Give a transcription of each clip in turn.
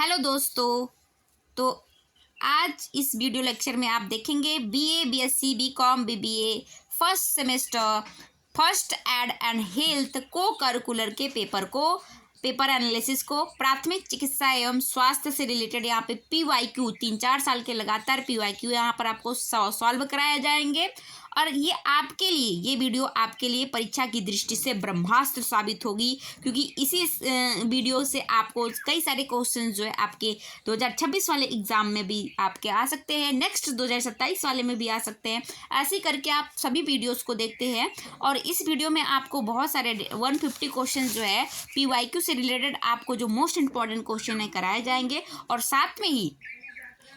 Hello दोस्तों। तो आज इस वीडियो लेक्चर में आप देखेंगे BA, BSc, BCom, BBA first semester first aid and health co-curricular के पेपर एनालिसिस को प्राथमिक चिकित्सा एवं स्वास्थ्य से रिलेटेड यहाँ पे PYQ 3-4 साल के लगातार PYQ यहाँ पर आपको सॉल्व कराया जाएंगे। और ये वीडियो आपके लिए परीक्षा की दृष्टि से ब्रह्मास्त्र साबित होगी, क्योंकि इसी वीडियो से आपको कई सारे क्वेश्चन जो है आपके 2026 वाले एग्जाम में भी आपके आ सकते हैं, नेक्स्ट 2027 वाले में भी आ सकते हैं। ऐसे करके आप सभी वीडियोस को देखते हैं और इस वीडियो में आपको बहुत सारे 150 क्वेश्चन जो है PYQ से रिलेटेड आपको जो मोस्ट इंपॉर्टेंट क्वेश्चन है कराए जाएंगे। और साथ में ही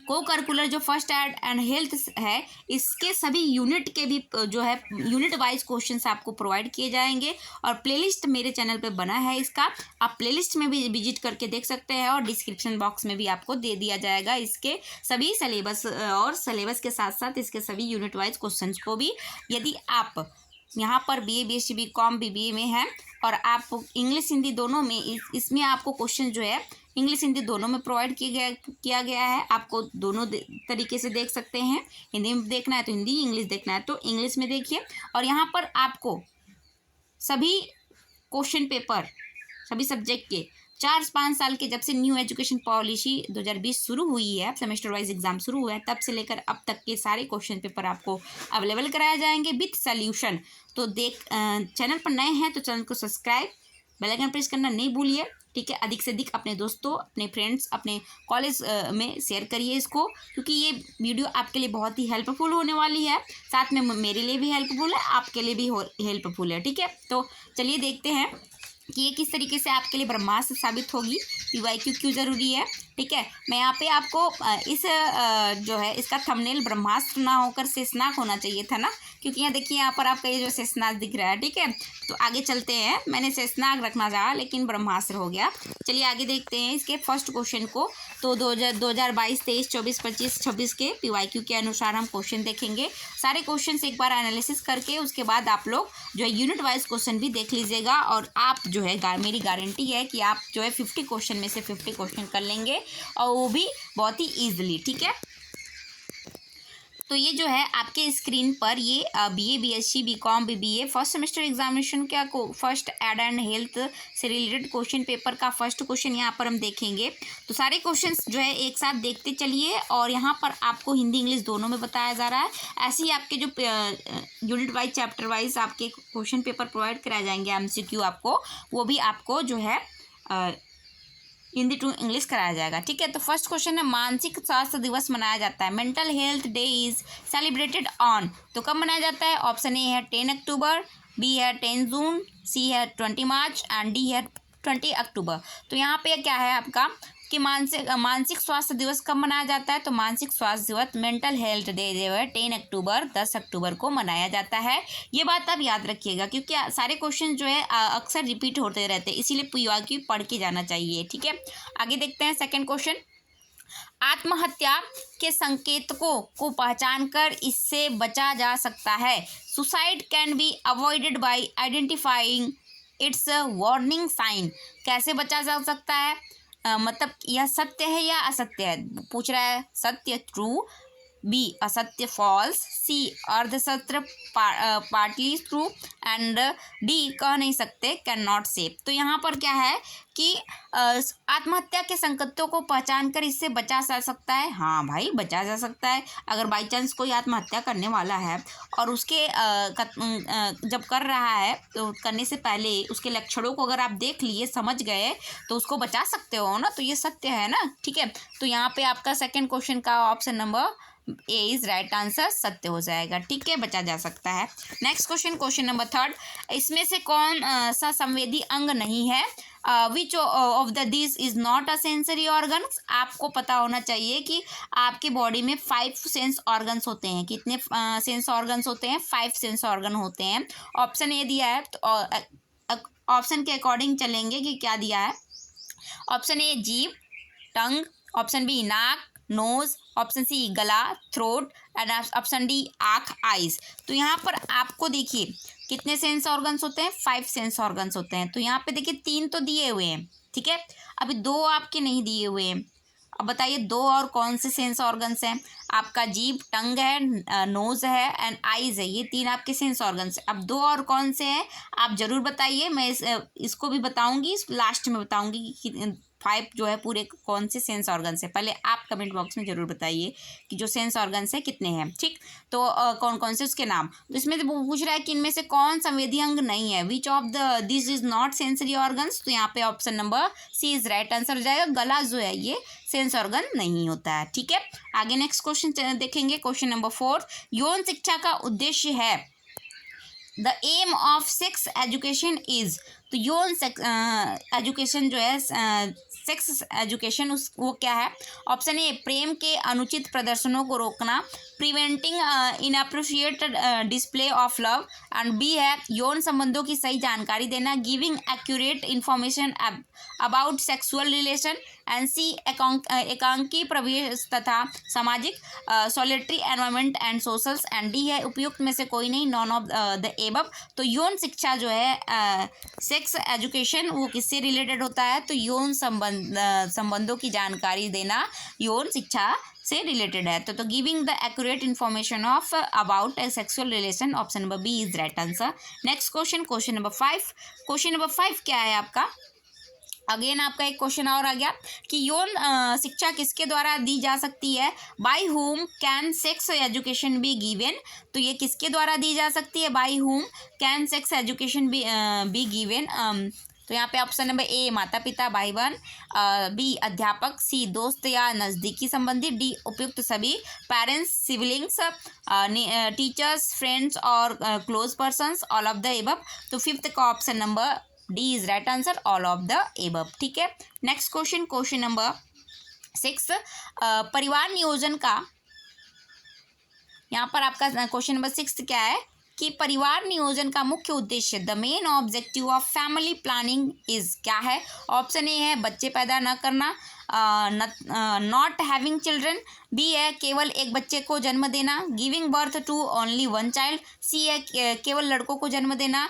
को करिकुलर जो फर्स्ट एड एंड हेल्थ है इसके सभी यूनिट के भी जो है यूनिट वाइज क्वेश्चंस आपको प्रोवाइड किए जाएंगे। और प्लेलिस्ट मेरे चैनल पे बना है इसका, आप प्लेलिस्ट में भी विजिट करके देख सकते हैं और डिस्क्रिप्शन बॉक्स में भी आपको दे दिया जाएगा इसके सभी सिलेबस और सिलेबस के साथ साथ इसके सभी यूनिट वाइज क्वेश्चंस को भी। यदि आप यहाँ पर BA, BSc, BCom, BBA में है और आप इंग्लिश हिंदी दोनों में इसमें आपको क्वेश्चन जो है इंग्लिश हिंदी दोनों में प्रोवाइड किया गया है। आपको दोनों तरीके से देख सकते हैं, हिंदी में देखना है तो हिंदी, इंग्लिश देखना है तो इंग्लिश में देखिए। और यहाँ पर आपको सभी क्वेश्चन पेपर सभी सब्जेक्ट के 4-5 साल के जब से न्यू एजुकेशन पॉलिसी 2020 शुरू हुई है, सेमेस्टर वाइज एग्जाम शुरू हुआ है, तब से लेकर अब तक के सारे क्वेश्चन पेपर आपको अवेलेबल कराए जाएंगे विथ सोल्यूशन। तो चैनल पर नए हैं तो चैनल को सब्सक्राइब, बेल आइकन प्रेस करना नहीं भूलिए, ठीक है। अधिक से अधिक अपने दोस्तों, अपने फ्रेंड्स, अपने कॉलेज में शेयर करिए इसको, क्योंकि ये वीडियो आपके लिए बहुत ही हेल्पफुल होने वाली है, साथ में मेरे लिए भी हेल्पफुल है, आपके लिए भी हेल्पफुल है, ठीक है। तो चलिए देखते हैं कि ये किस तरीके से आपके लिए ब्रह्मास्त्र साबित होगी, PYQ क्यों ज़रूरी है, ठीक है। मैं यहाँ पे आपको इस जो है इसका थंबनेल ब्रह्मास्त्र ना होकर शेषनाग होना चाहिए था ना, क्योंकि यहाँ देखिए यहाँ पर आपका ये जो शेषनाग दिख रहा है, ठीक है। तो आगे चलते हैं, मैंने शेषनाग रखना चाहा लेकिन ब्रह्मास्त्र हो गया। चलिए आगे देखते हैं इसके फर्स्ट क्वेश्चन को। तो 2022, 23, 24, 25, 26 के PYQ के अनुसार हम क्वेश्चन देखेंगे। सारे क्वेश्चन एक बार एनालिसिस करके उसके बाद आप लोग जो है यूनिट वाइज क्वेश्चन भी देख लीजिएगा। और आप जो है मेरी गारंटी है कि आप जो है 50 क्वेश्चन में से 50 क्वेश्चन कर लेंगे और वो भी बहुत ही ईजिली, ठीक है। तो ये जो है आपके स्क्रीन पर ये BA, BSc, BCom, BBA first semester examination का फर्स्ट एड एंड हेल्थ से रिलेटेड क्वेश्चन पेपर का फर्स्ट क्वेश्चन यहाँ पर हम देखेंगे। तो सारे क्वेश्चंस जो है एक साथ देखते चलिए और यहाँ पर आपको हिंदी इंग्लिश दोनों में बताया जा रहा है। ऐसे ही आपके जो यूनिट वाइज चैप्टर वाइज आपके क्वेश्चन पेपर प्रोवाइड कराए जाएंगे MCQ आपको, वो भी आपको जो है हिंदी टू इंग्लिश कराया जाएगा, ठीक है। तो फर्स्ट क्वेश्चन है, मानसिक स्वास्थ्य दिवस मनाया जाता है, mental health day is celebrated on. तो कब मनाया जाता है? ऑप्शन ए है 10 अक्टूबर, बी है 10 जून, सी है 20 मार्च एंड डी है 20 अक्टूबर। तो यहाँ पे क्या है आपका कि मानसिक स्वास्थ्य दिवस कब मनाया जाता है? तो मानसिक स्वास्थ्य दिवस मेंटल हेल्थ डे जो है 10 अक्टूबर 10 अक्टूबर को मनाया जाता है। ये बात आप याद रखिएगा, क्योंकि सारे क्वेश्चन जो है अक्सर रिपीट होते रहते हैं, इसीलिए PYQ पढ़ के जाना चाहिए, ठीक है। आगे देखते हैं सेकेंड क्वेश्चन। आत्महत्या के संकेतकों को पहचान कर इससे बचा जा सकता है। Suicide can be avoided by identifying its warning sign. कैसे बचा जा सकता है? मतलब यह सत्य है या असत्य है पूछ रहा है। सत्य ट्रू, बी असत्य फॉल्स, सी अर्धसत्य पार्टली ट्रू एंड डी कह नहीं सकते कैन नॉट से। तो यहाँ पर क्या है कि आत्महत्या के संकेतों को पहचान कर इससे बचा जा सकता है। हाँ भाई, बचा जा सकता है। अगर बाई चांस कोई आत्महत्या करने वाला है और उसके जब कर रहा है तो करने से पहले उसके लक्षणों को अगर आप देख लिए, समझ गए, तो उसको बचा सकते हो ना। तो ये सत्य है ना, ठीक है। तो यहाँ पे आपका सेकेंड क्वेश्चन का option number A is right answer, सत्य हो जाएगा, ठीक है, बचा जा सकता है। नेक्स्ट क्वेश्चन नंबर थर्ड, इसमें से कौन सा संवेदी अंग नहीं है? Which of the this is not a sensory organs. आपको पता होना चाहिए कि आपके बॉडी में 5 सेंस ऑर्गन्स होते हैं। कितने सेंस ऑर्गन्स होते हैं? 5 सेंस ऑर्गन होते हैं। ऑप्शन ए दिया है तो ऑप्शन के अकॉर्डिंग चलेंगे कि क्या दिया है। ऑप्शन ए जीभ, टंग, ऑप्शन बी नाक, नोज, ऑप्शन सी गला, थ्रोट एंड ऑप्शन डी आँख, आइज। तो यहाँ पर आपको देखिए कितने सेंस ऑर्गन्स होते हैं? 5 सेंस ऑर्गन्स होते हैं। तो यहाँ पे देखिए 3 तो दिए हुए हैं, ठीक है। अभी 2 आपके नहीं दिए हुए हैं, अब बताइए दो और कौन से सेंस ऑर्गन्स हैं? आपका जीभ, टंग है, नोज है एंड आईज है, ये तीन आपके सेंस ऑर्गन्स हैं। अब दो और कौन से हैं आप जरूर बताइए, मैं इसको भी बताऊंगी, लास्ट में बताऊंगी कि 5 जो है पूरे कौन से सेंस ऑर्गन्स है। पहले आप कमेंट बॉक्स में जरूर बताइए कि जो सेंस ऑर्गन्स है कितने हैं, ठीक। तो कौन कौन से उसके नाम, तो इसमें तो पूछ रहा है कि इनमें से कौन संवेदी अंग नहीं है, which of the this is not sensory organs. तो यहाँ पे option number C is right answer हो जाएगा। गला जो है ये सेंस ऑर्गन नहीं होता है, ठीक है। आगे नेक्स्ट क्वेश्चन देखेंगे, क्वेश्चन नंबर 4। यौन शिक्षा का उद्देश्य है, the aim of sex education is. तो यौन एजुकेशन जो है, सेक्स एजुकेशन उस वो क्या है? ऑप्शन ए प्रेम के अनुचित प्रदर्शनों को रोकना, preventing inappropriate display of love, and B है यौन संबंधों की सही जानकारी देना, giving accurate information about sexual relation, and C एकांकी प्रवेश तथा सामाजिक, solitary environment and socials, and D है उपयुक्त में से कोई नहीं, नॉन ऑफ द एबव। तो यौन शिक्षा जो है, सेक्स एजुकेशन, वो किससे रिलेटेड होता है? तो यौन संबंधों की जानकारी देना यौन शिक्षा से रिलेटेड है। तो giving the accurate information of about a sexual relation, option number B is right answer. Next question, question number 5। Question number 5 क्या है आपका? अगेन आपका एक क्वेश्चन और आ गया कि यौन शिक्षा किसके द्वारा दी जा सकती है? By whom can sex education be given. तो ये किसके द्वारा दी जा सकती है? By whom can sex education be given. तो यहाँ पे ऑप्शन नंबर ए माता पिता, भाई बहन, बी अध्यापक, सी दोस्त या नज़दीकी संबंधी, डी उपयुक्त सभी, पेरेंट्स, सिबलिंग्स, टीचर्स, फ्रेंड्स और close persons, all of the above. तो फिफ्थ का option number D is right answer, all of the above, ठीक है। Next question, question number 6। परिवार नियोजन का, यहाँ पर आपका क्वेश्चन नंबर 6 क्या है कि परिवार नियोजन का मुख्य उद्देश्य, the main objective of family planning is, क्या है? ऑप्शन ए है बच्चे पैदा न करना, नॉट हैविंग चिल्ड्रन, बी है केवल एक बच्चे को जन्म देना, giving birth to only one child, C है केवल लड़कों को जन्म देना,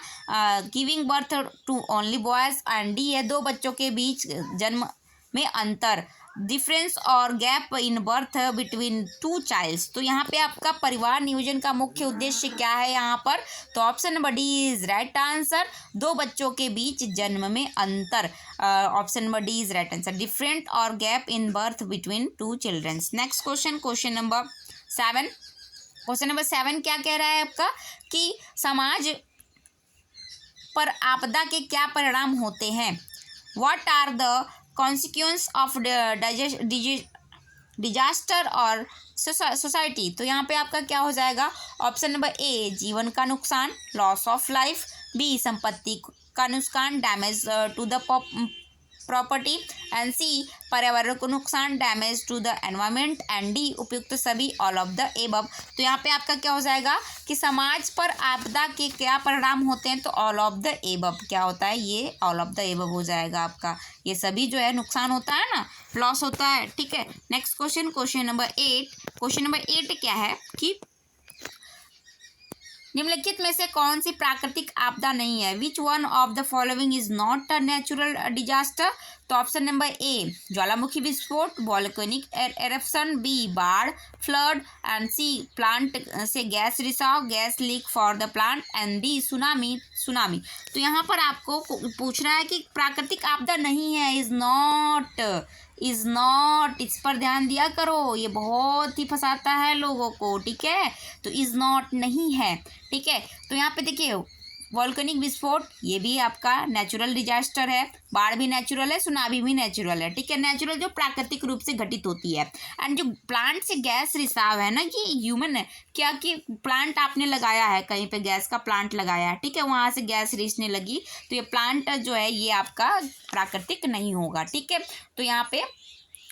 giving birth to only boys, and D है दो बच्चों के बीच जन्म में अंतर, डिफरेंस और gap in birth between two childs. तो यहाँ पे आपका परिवार नियोजन का मुख्य उद्देश्य क्या है यहाँ पर? तो option number D is right answer, दो बच्चों के बीच जन्म में अंतर, option number D is right answer, different और gap in birth between two childrens. Next question, question number 7। Question number 7 क्या कह रहा है आपका कि समाज पर आपदा के क्या परिणाम होते हैं? What are the consequence of disaster और सोसाइटी। तो यहाँ पे आपका क्या हो जाएगा? ऑप्शन नंबर ए जीवन का नुकसान, लॉस ऑफ लाइफ, बी संपत्ति का नुकसान, damage to the property, and C पर्यावरण को नुकसान, damage to the environment, and D उपयुक्त सभी, ऑल ऑफ द एबव। तो यहाँ पे आपका क्या हो जाएगा कि समाज पर आपदा के क्या परिणाम होते हैं? तो ऑल ऑफ द एबव क्या होता है? ये ऑल ऑफ द एबव हो जाएगा आपका, ये सभी जो है नुकसान होता है ना, लॉस होता है, ठीक है। Next question, question number 8। Question number 8 क्या है कि निम्नलिखित में से कौन सी प्राकृतिक आपदा नहीं है? Which one of the following is not a natural disaster. तो ऑप्शन नंबर ए ज्वालामुखी विस्फोट, वॉल्केनिक एरप्शन, बी बाढ़, फ्लड, एंड सी प्लांट से गैस रिसाव, gas leak for the plant, and D tsunami. तो यहाँ पर आपको पूछ रहा है कि प्राकृतिक आपदा नहीं है, इज नॉट, इस पर ध्यान दिया करो, ये बहुत ही फंसाता है लोगों को, ठीक है। तो इज नॉट नहीं है, ठीक है। तो यहाँ पे देखिए वॉल्केनिक विस्फोट ये भी आपका नेचुरल डिजास्टर है, बाढ़ भी नेचुरल है, सुनामी भी नेचुरल है, ठीक है। नेचुरल जो प्राकृतिक रूप से घटित होती है। एंड जो प्लांट से गैस रिसाव है ना, ये ह्यूमन है क्या कि प्लांट आपने लगाया है, कहीं पे गैस का प्लांट लगाया है, ठीक है, वहाँ से गैस रिसने लगी, तो ये प्लांट जो है ये आपका प्राकृतिक नहीं होगा, ठीक है। तो यहाँ पे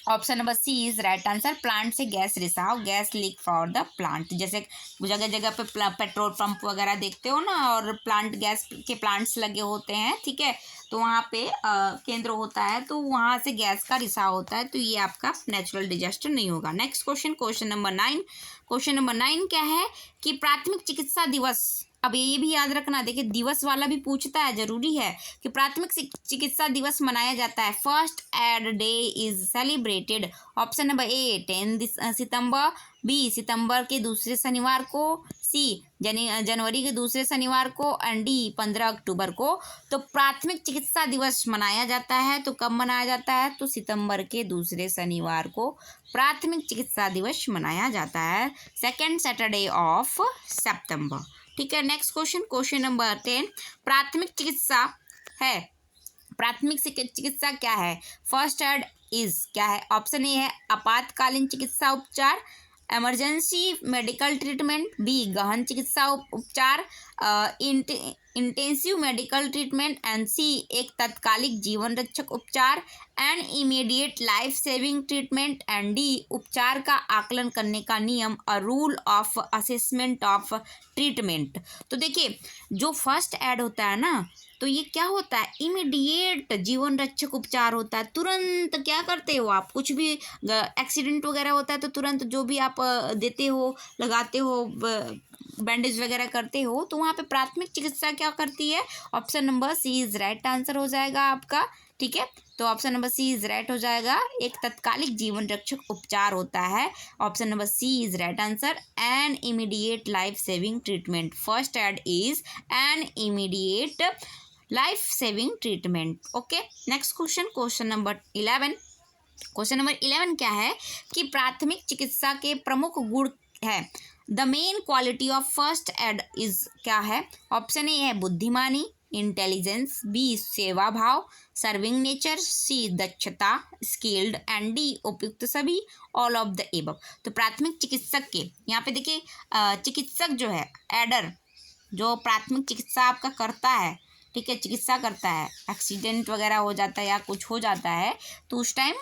option number C is right answer, plant से गैस रिसाव, gas leak for the plant. जैसे जगह जगह पे पेट्रोल पंप वगैरह देखते हो ना, और प्लांट गैस के प्लांट्स लगे होते हैं, ठीक है, तो वहाँ पे केंद्र होता है, तो वहाँ से गैस का रिसाव होता है, तो ये आपका नेचुरल डिजास्टर नहीं होगा। Next question, question number 9। Question number 9 क्या है कि प्राथमिक चिकित्सा दिवस अब ये भी याद रखना, देखिए दिवस वाला भी पूछता है, जरूरी है कि प्राथमिक चिकित्सा दिवस मनाया जाता है। First aid day is celebrated. Option number A 10 सितंबर, बी सितंबर के दूसरे शनिवार को, सी जनवरी के दूसरे शनिवार को, एंड डी 15 अक्टूबर को। तो प्राथमिक चिकित्सा दिवस मनाया जाता है, तो कब मनाया जाता है? तो सितंबर के दूसरे शनिवार को प्राथमिक चिकित्सा दिवस मनाया जाता है, सेकेंड सैटरडे ऑफ सितंबर। ठीक है, नेक्स्ट क्वेश्चन नंबर 10, प्राथमिक चिकित्सा है, प्राथमिक चिकित्सा क्या है? फर्स्ट एड इज क्या है? ऑप्शन ए है आपातकालीन चिकित्सा उपचार, इमरजेंसी मेडिकल ट्रीटमेंट, बी गहन चिकित्सा उपचार, इंटेंसिव मेडिकल ट्रीटमेंट, एंड सी एक तत्कालिक जीवन रक्षक उपचार, and immediate life saving treatment, and D उपचार का आकलन करने का नियम, a rule of assessment of treatment. तो देखिए जो फर्स्ट एड होता है ना, तो ये क्या होता है? इमीडिएट जीवन रक्षक उपचार होता है। तुरंत क्या करते हो आप? कुछ भी एक्सीडेंट वगैरह होता है तो तुरंत जो भी आप देते हो, लगाते हो, बैंडेज वगैरह करते हो, तो वहाँ पे प्राथमिक चिकित्सा क्या करती है? Option number C is right answer हो जाएगा आपका। ठीक है, तो option number C is right हो जाएगा, एक तत्कालिक जीवन रक्षक उपचार होता है। Option number C is right answer, an immediate life saving treatment. First aid is an immediate life saving treatment. Okay, next question number 11। Question number 11 क्या है कि प्राथमिक चिकित्सा के प्रमुख गुण है। The main quality of first aid is क्या है? ऑप्शन ए है बुद्धिमानी, इंटेलिजेंस, बी सेवा भाव, सर्विंग नेचर, सी दक्षता, स्किल्ड, एंड डी उपयुक्त सभी, ऑल ऑफ द एबव। तो प्राथमिक चिकित्सक के यहाँ पे देखिए चिकित्सक जो है, एडर जो प्राथमिक चिकित्सा आपका करता है, ठीक है, चिकित्सा करता है, एक्सीडेंट वगैरह हो जाता है या कुछ हो जाता है तो उस टाइम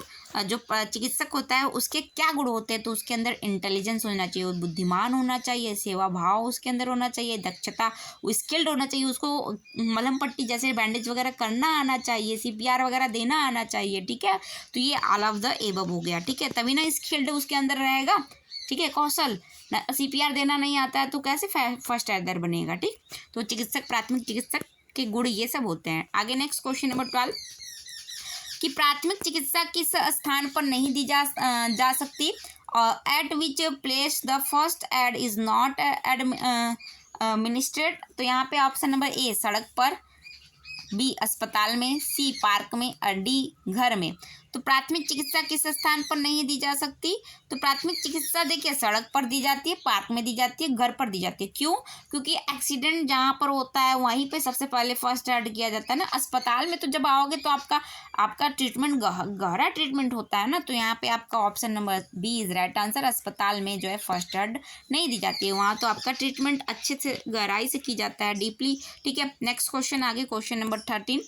जो चिकित्सक होता है उसके क्या गुण होते हैं? तो उसके अंदर इंटेलिजेंस होना चाहिए, बुद्धिमान होना चाहिए, सेवा भाव उसके अंदर होना चाहिए, दक्षता, स्किल्ड होना चाहिए, उसको मलहम पट्टी जैसे बैंडेज वगैरह करना आना चाहिए, CPR वगैरह देना आना चाहिए। ठीक है, तो ये ऑल ऑफ द एबव हो गया। ठीक है, तभी ना स्किल्ड उसके अंदर रहेगा। ठीक है, कौशल, CPR देना नहीं आता है तो कैसे फर्स्ट एडर बनेगा? ठीक, तो चिकित्सक, प्राथमिक चिकित्सक के गुण ये सब होते हैं। आगे नेक्स्ट क्वेश्चन नंबर 12 कि प्राथमिक चिकित्सा किस स्थान पर नहीं दी जा सकती? Eight which place the first aid is not administered. तो यहाँ पे ऑप्शन नंबर ए सड़क पर, बी अस्पताल में, सी पार्क में, और डी घर में। तो प्राथमिक चिकित्सा किस स्थान पर नहीं दी जा सकती? तो प्राथमिक चिकित्सा देखिए सड़क पर दी जाती है, पार्क में दी जाती है, घर पर दी जाती है। क्यों? क्योंकि एक्सीडेंट जहाँ पर होता है वहीं पे सबसे पहले फर्स्ट एड किया जाता है ना। अस्पताल में तो जब आओगे तो आपका ट्रीटमेंट गहरा ट्रीटमेंट होता है ना, तो यहाँ पे आपका option number B is right answer. अस्पताल में जो है फर्स्ट एड नहीं दी जाती है, वहाँ तो आपका ट्रीटमेंट अच्छे से गहराई से की जाता है, डीपली। ठीक है, नेक्स्ट क्वेश्चन, आगे क्वेश्चन नंबर 13।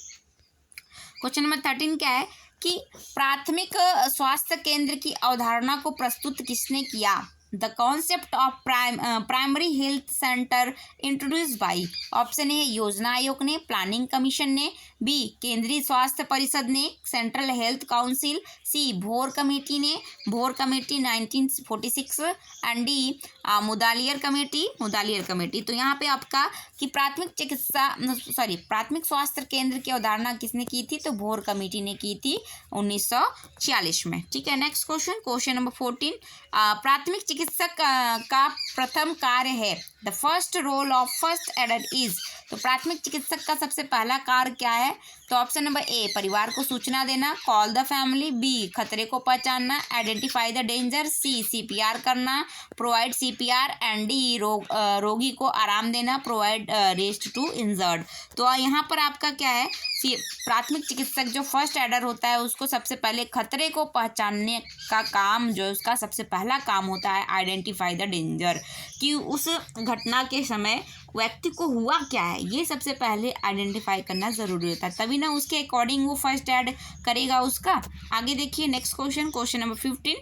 क्वेश्चन नंबर 13 क्या है कि प्राथमिक स्वास्थ्य केंद्र की अवधारणा को प्रस्तुत किसने किया? The concept of primary health centre introduce by. Option A योजना आयोग ने, प्लानिंग कमीशन ने, बी केंद्रीय स्वास्थ्य परिषद ने, सेंट्रल हेल्थ काउंसिल, सी भोर कमेटी ने, भोर committee 1946, and D Mudaliar committee. तो यहाँ पे आपका कि प्राथमिक स्वास्थ्य केंद्र की अवधारणा किसने की थी? तो भोर कमेटी ने की थी 1946 में। ठीक है, नेक्स्ट क्वेश्चन नंबर 14 प्राथमिक चिकित्सक का प्रथम कार्य है। The first role of first aider is. तो प्राथमिक चिकित्सक का सबसे पहला कार्य क्या है? तो ऑप्शन नंबर ए परिवार को सूचना देना, कॉल द फैमिली, बी खतरे को पहचानना, identify the danger, C CPR करना, प्रोवाइड CPR, एंड डी रोगी को आराम देना, प्रोवाइड रेस्ट टू इंजर्ड। तो यहाँ पर आपका क्या है, प्राथमिक चिकित्सक जो फर्स्ट एडर होता है उसको सबसे पहले खतरे को पहचानने का काम जो उसका सबसे पहला काम होता है, आइडेंटिफाई द डेंजर, कि उस घटना के समय व्यक्ति को हुआ क्या है ये सबसे पहले आइडेंटिफाई करना ज़रूरी होता है, तभी ना उसके अकॉर्डिंग वो फर्स्ट एड करेगा उसका। आगे देखिए नेक्स्ट क्वेश्चन नंबर 15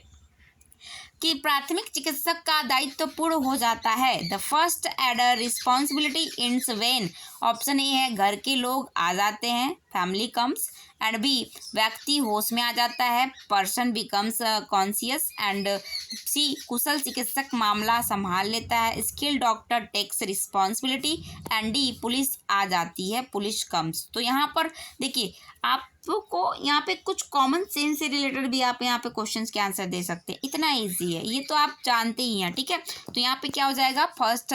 कि प्राथमिक चिकित्सक का दायित्व पूर्ण हो जाता है। The first aider responsibility ends when. Option A है घर के लोग आ जाते हैं, फैमिली कम्स, एंड बी व्यक्ति होश में आ जाता है, person becomes conscious, and C कुशल चिकित्सक मामला संभाल लेता है, skill doctor takes responsibility, and D police आ जाती है, पुलिस कम्स। तो यहाँ पर देखिए आपको यहाँ पे कुछ कॉमन सेंस से रिलेटेड भी आप यहाँ पे क्वेश्चंस के आंसर दे सकते हैं, इतना इजी है, ये तो आप जानते ही हैं, ठीक है। तो यहाँ पे क्या हो जाएगा, फर्स्ट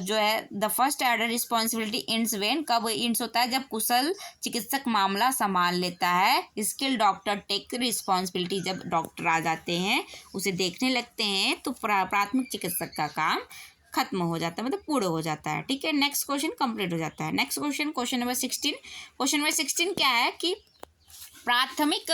जो है the first aider responsibility ends when, कब इंड्स होता है, जब कुशल चिकित्सक मामला संभाल लेता है, स्किल डॉक्टर टेक रिस्पॉन्सिबिलिटी, जब डॉक्टर आ जाते हैं उसे देखने लगते हैं, तो प्राथमिक चिकित्सक का काम खत्म हो जाता है, मतलब पूर्ण हो जाता है, ठीक है। नेक्स्ट क्वेश्चन कंप्लीट हो जाता है। Next question, question number 16। Question number 16 क्या है कि प्राथमिक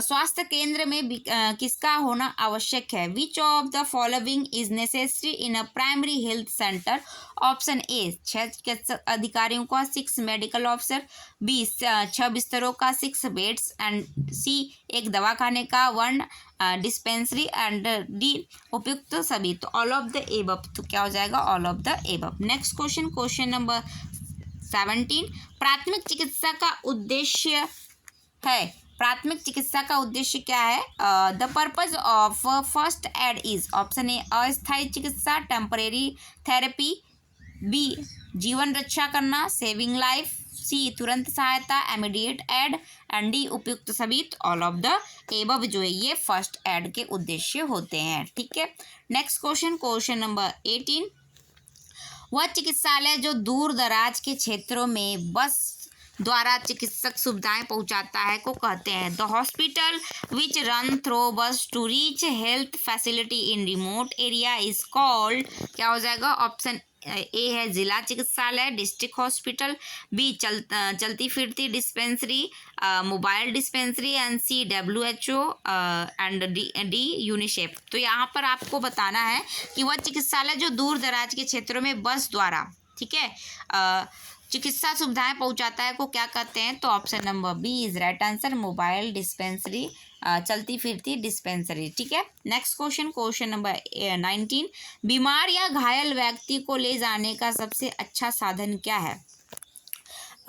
स्वास्थ्य केंद्र में किसका होना आवश्यक है, which of the following is necessary in a primary health centre. Option A 6 चिकित्सक अधिकारियों का, 6 मेडिकल ऑफिसर, बी 6 बिस्तरों का, 6 बेड्स, एंड सी 1 दवाखाने का, 1 डिस्पेंसरी, एंड डी उपयुक्त सभी। तो ऑल ऑफ द एबव, तो क्या हो जाएगा, all of the above. Next question, question number 17। प्राथमिक चिकित्सा का उद्देश्य है, प्राथमिक चिकित्सा का उद्देश्य क्या है, the purpose of first aid is, option ए अस्थायी चिकित्सा, टेम्परेरी थेरेपी, बी जीवन रक्षा करना, सेविंग लाइफ, सी तुरंत सहायता, इमीडिएट एड, एंड डी उपयुक्त सभी। ऑल ऑफ द एबव जो है ये फर्स्ट एड के उद्देश्य होते हैं, ठीक है। Next question, question number 18। वह चिकित्सालय जो दूर दराज के क्षेत्रों में बस द्वारा चिकित्सक सुविधाएं पहुंचाता है को कहते हैं, the hospital which run through bus to reach health facility in remote area is called, क्या हो जाएगा, ऑप्शन ए है जिला चिकित्सालय, डिस्ट्रिक्ट हॉस्पिटल, बी चलती फिरती dispensary, mobile dispensary, and C WHO, and D UNICEF. तो यहाँ पर आपको बताना है कि वह चिकित्सालय जो दूर दराज के क्षेत्रों में बस द्वारा, ठीक है, चिकित्सा सुविधाएं पहुंचाता है को क्या कहते हैं, तो option number B is right answer, mobile dispensary, चलती फिरती डिस्पेंसरी, ठीक है। Next question, question number 19। बीमार या घायल व्यक्ति को ले जाने का सबसे अच्छा साधन क्या है,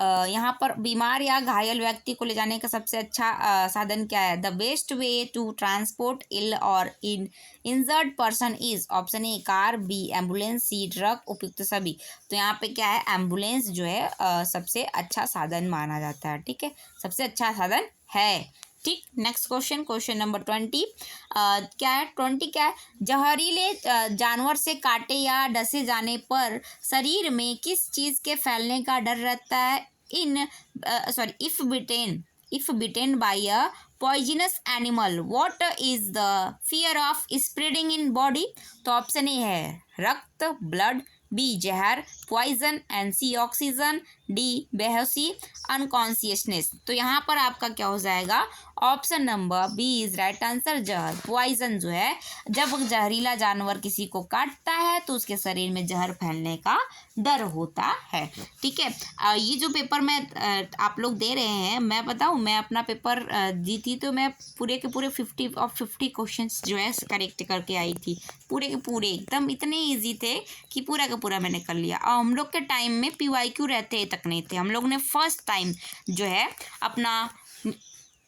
यहाँ पर बीमार या घायल व्यक्ति को ले जाने का सबसे अच्छा साधन क्या है, the best way to transport ill or injured person is, option A car, B ambulance, C truck, उपयुक्त सभी। तो यहाँ पे क्या है, एम्बुलेंस जो है सबसे अच्छा साधन माना जाता है, ठीक है, सबसे अच्छा साधन है, ठीक। Next question, question number 20। क्या है 20 क्या है, जहरीले जानवर से काटे या डसे जाने पर शरीर में किस चीज़ के फैलने का डर रहता है, if bitten by a poisonous animal, what is the fear of spreading in body। तो ऑप्शन ए है रक्त, ब्लड, बी जहर, poison, and C oxygen, D बेहोशी, अनकॉन्शियसनेस। तो यहाँ पर आपका क्या हो जाएगा, option number B is right answer, जहर, पॉइजन जो है जब जहरीला जानवर किसी को काटता है तो उसके शरीर में जहर फैलने का डर होता है, ठीक है। ये जो पेपर मैं आप लोग दे रहे हैं, मैं बताऊँ, मैं अपना पेपर दी थी तो मैं पूरे के पूरे 50 क्वेश्चंस जो है करेक्ट करके आई थी, पूरे के पूरे एकदम इतने ईजी थे कि पूरा का पूरा मैंने कर लिया। और हम लोग के टाइम में PYQ रहते तक नहीं थे, हम लोग ने फर्स्ट टाइम जो है अपना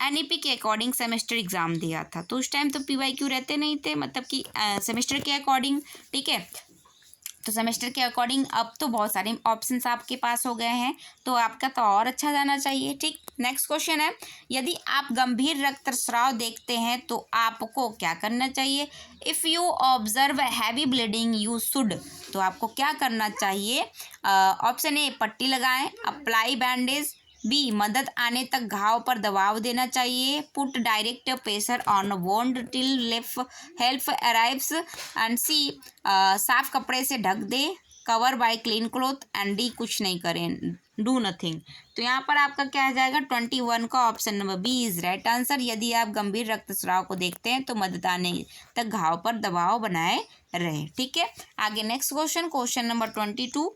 NEP के अकॉर्डिंग सेमेस्टर एग्ज़ाम दिया था, तो उस टाइम तो PYQ रहते नहीं थे, मतलब कि सेमेस्टर के अकॉर्डिंग, ठीक है। तो सेमेस्टर के अकॉर्डिंग अब तो बहुत सारे ऑप्शंस आपके पास हो गए हैं, तो आपका तो और अच्छा जाना चाहिए, ठीक। नेक्स्ट क्वेश्चन है, यदि आप गंभीर रक्तस्राव देखते हैं तो आपको क्या करना चाहिए, if you observe heavy bleeding you should. तो आपको क्या करना चाहिए, ऑप्शन ए पट्टी लगाएं, अप्लाई बैंडेज, बी मदद आने तक घाव पर दबाव देना चाहिए, put direct pressure on wound till help arrives, and C साफ कपड़े से ढक दे, cover by clean cloth, and D कुछ नहीं करें, डू नथिंग। तो यहाँ पर आपका क्या आ जाएगा, 21 का option number B is right answer. यदि आप गंभीर रक्तस्राव को देखते हैं तो मदद आने तक घाव पर दबाव बनाए रहे, ठीक है। आगे next question, question number 22।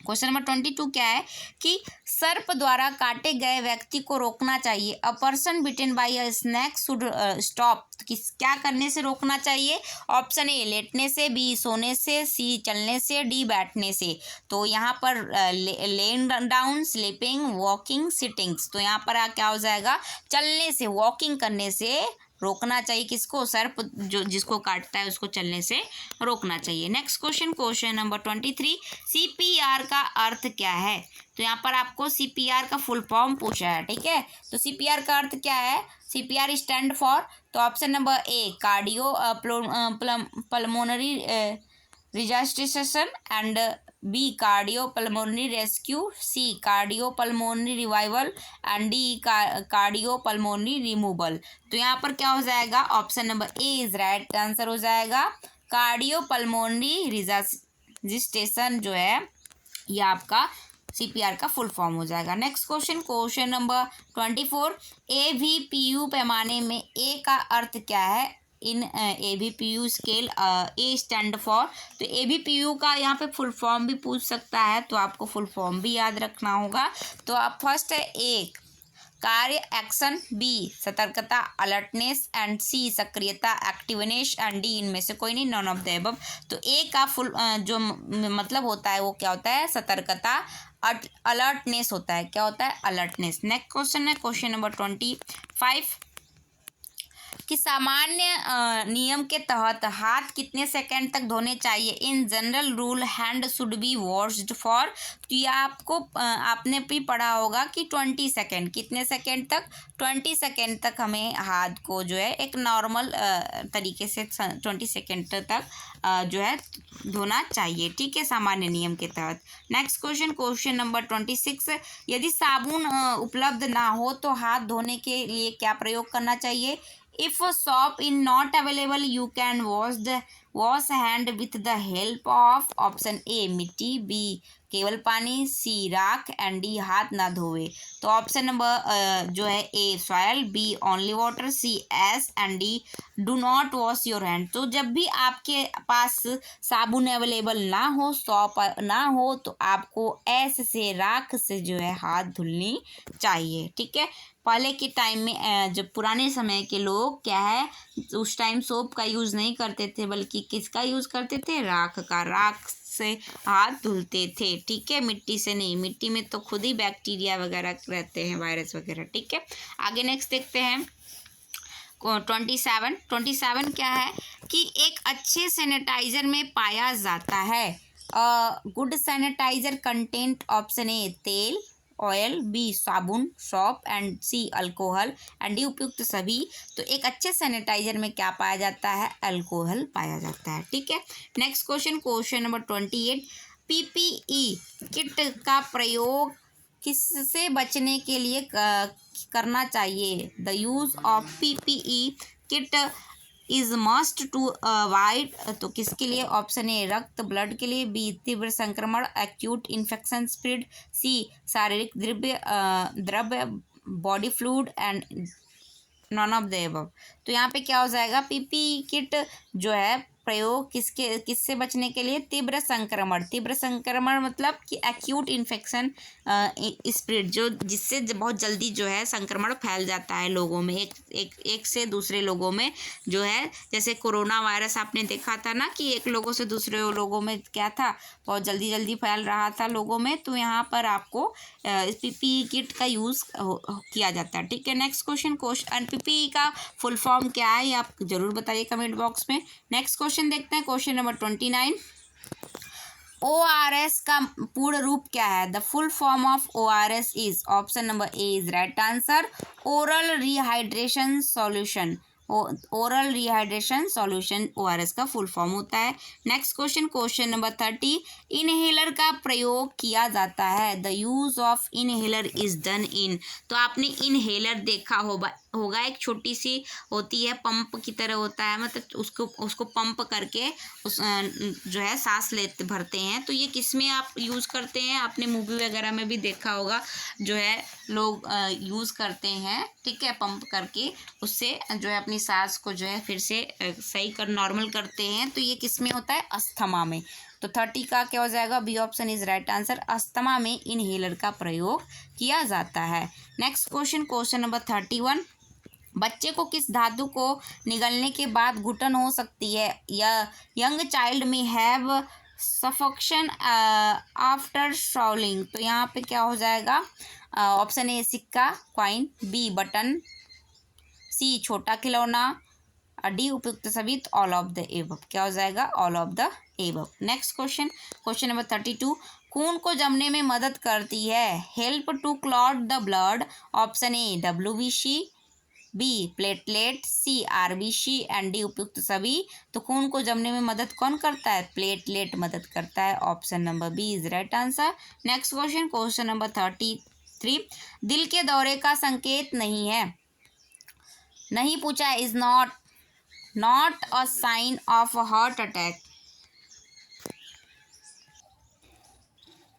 Question number 22 क्या है कि सर्प द्वारा काटे गए व्यक्ति को रोकना चाहिए। A person bitten by a snake should stop. किस क्या करने से रोकना चाहिए? ऑप्शन ए लेटने से, बी सोने से, सी चलने से, डी बैठने से। तो यहाँ पर लेन डाउन, स्लीपिंग, वॉकिंग, सिटिंग्स। तो यहाँ पर क्या हो जाएगा? चलने से, वॉकिंग करने से रोकना चाहिए। किसको? सर्प जो जिसको काटता है उसको चलने से रोकना चाहिए। Next question, question number 23, CPR का अर्थ क्या है? तो यहाँ पर आपको CPR का फुल फॉर्म पूछा है, ठीक है। तो CPR का अर्थ क्या है? CPR स्टैंड फॉर, तो option number A cardio pulmonary resuscitation and B cardio pulmonary rescue, C cardio pulmonary revival and D cardio pulmonary removal. तो यहाँ पर क्या हो जाएगा? Option number A is right answer हो जाएगा। कार्डियो पल्मोनरी रिजस्टेशन जो है ये आपका CPR का फुल फॉर्म हो जाएगा। Next question, question number 24, ABPU पैमाने में ए का अर्थ क्या है? इन ABPU scale, A stand for. तो ABPU का यहाँ पे फुल फॉर्म भी पूछ सकता है, तो आपको फुल फॉर्म भी याद रखना होगा। तो आप फर्स्ट है ए कार्य एक्शन, बी सतर्कता अलर्टनेस एंड सी सक्रियता एक्टिवनेस एंड डी इनमें से कोई नहीं, नॉन ऑफ द अबव। तो ए का फुल जो मतलब होता है वो क्या होता है? सतर्कता, अलर्टनेस होता है। क्या होता है? अलर्टनेस। नेक्स्ट क्वेश्चन है क्वेश्चन नंबर 25 कि सामान्य नियम के तहत हाथ कितने सेकंड तक धोने चाहिए? In general rule hand should be washed for. तो ये आपको आपने भी पढ़ा होगा कि 20 सेकंड, कितने सेकंड तक? 20 सेकंड तक हमें हाथ को जो है एक नॉर्मल तरीके से 20 सेकंड तक जो है धोना चाहिए, ठीक है, सामान्य नियम के तहत। नेक्स्ट क्वेश्चन, क्वेश्चन नंबर 26, यदि साबुन उपलब्ध ना हो तो हाथ धोने के लिए क्या प्रयोग करना चाहिए? If soap is not available, you can wash hand with the help of option A मिट्टी, B केवल पानी, C राख एंड डी हाथ ना धोवे। तो ऑप्शन नंबर जो है A soil, B only water, C S and D do not wash your hand. तो जब भी आपके पास साबुन अवेलेबल ना हो, सॉप ना हो, तो आपको एस से, राख से जो है हाथ धुलनी चाहिए, ठीक है। पहले के टाइम में जब पुराने समय के लोग क्या है उस टाइम सोप का यूज़ नहीं करते थे, बल्कि किसका यूज़ करते थे? राख का। राख से हाथ धुलते थे, ठीक है, मिट्टी से नहीं। मिट्टी में तो खुद ही बैक्टीरिया वगैरह रहते हैं, वायरस वगैरह, ठीक है। आगे नेक्स्ट देखते हैं 27 क्या है कि एक अच्छे सैनिटाइजर में पाया जाता है। Good sanitizer content option A तेल, ऑयल, बी साबुन, soap and C alcohol and D उपयुक्त सभी। तो एक अच्छे सैनिटाइजर में क्या पाया जाता है? अल्कोहल पाया जाता है, ठीक है। Next question, question number 28, PPE kit का प्रयोग किससे बचने के लिए करना चाहिए? The use of PPE kit is must to avoid. तो किसके लिए? ऑप्शन ए रक्त, ब्लड के लिए, बी तीव्र संक्रमण, एक्यूट इन्फेक्शन स्प्रेड, सी शारीरिक द्रव्य body fluid and none of the above. तो यहाँ पे क्या हो जाएगा? PPE किट जो है प्रयोग किससे बचने के लिए? तीव्र संक्रमण। तीव्र संक्रमण मतलब कि एक्यूट इन्फेक्शन स्प्रेड, जो जिससे बहुत जल्दी जो है संक्रमण फैल जाता है लोगों में, एक से दूसरे लोगों में जो है। जैसे कोरोना वायरस आपने देखा था ना कि एक लोगों से दूसरे लोगों में क्या था, बहुत जल्दी फैल रहा था लोगों में। तो यहाँ पर आपको PPE किट का यूज़ किया जाता है, ठीक है। नेक्स्ट क्वेश्चन, PPE का फुल फॉर्म क्या है ये आप जरूर बताइए कमेंट बॉक्स में। नेक्स्ट क्वेश्चन देखते हैं, क्वेश्चन नंबर 29, ORS का पूर्ण रूप क्या है? The full form of ORS is, option number A is right answer, oral rehydration solution. Oral rehydration solution ORS का फुल फॉर्म होता है। Next question, question number 30, inhaler का प्रयोग किया जाता है। The use of inhaler is done in. तो आपने इनहेलर देखा होगा, एक छोटी सी होती है, पंप की तरह होता है, मतलब उसको पंप करके उस जो है सांस लेते भरते हैं। तो ये किस में आप यूज़ करते हैं? आपने मूवी वगैरह में भी देखा होगा, जो है लोग यूज़ करते हैं, ठीक है, पंप करके उससे जो है अपनी सांस को जो है फिर से सही कर नॉर्मल करते हैं। तो ये किस में होता है? अस्थमा में। तो 30 का क्या हो जाएगा, B option is right answer. अस्थमा में इनहेलर का प्रयोग किया जाता है। नेक्स्ट क्वेश्चन, क्वेश्चन नंबर 31, बच्चे को किस धातु को निगलने के बाद घुटन हो सकती है, या यंग चाइल्ड में हैव सफोकेशन आफ्टर स्वॉलिंग। तो यहाँ पे क्या हो जाएगा, ऑप्शन ए सिक्का कॉइन, बी बटन, सी छोटा खिलौना, डी उपयुक्त सभी। तो ऑल ऑफ द एबव क्या हो जाएगा, all of the above. Next question, question number 32, खून को जमने में मदद करती है, help to clot the blood. Option A WBC, B platelet, C RBC and D उपयुक्त सभी। तो खून को जमने में मदद कौन करता है, प्लेटलेट मदद करता है। Option number B is right answer. Next question, question number 33, दिल के दौरे का संकेत नहीं है, नहीं पूछा है, is not a sign of heart attack.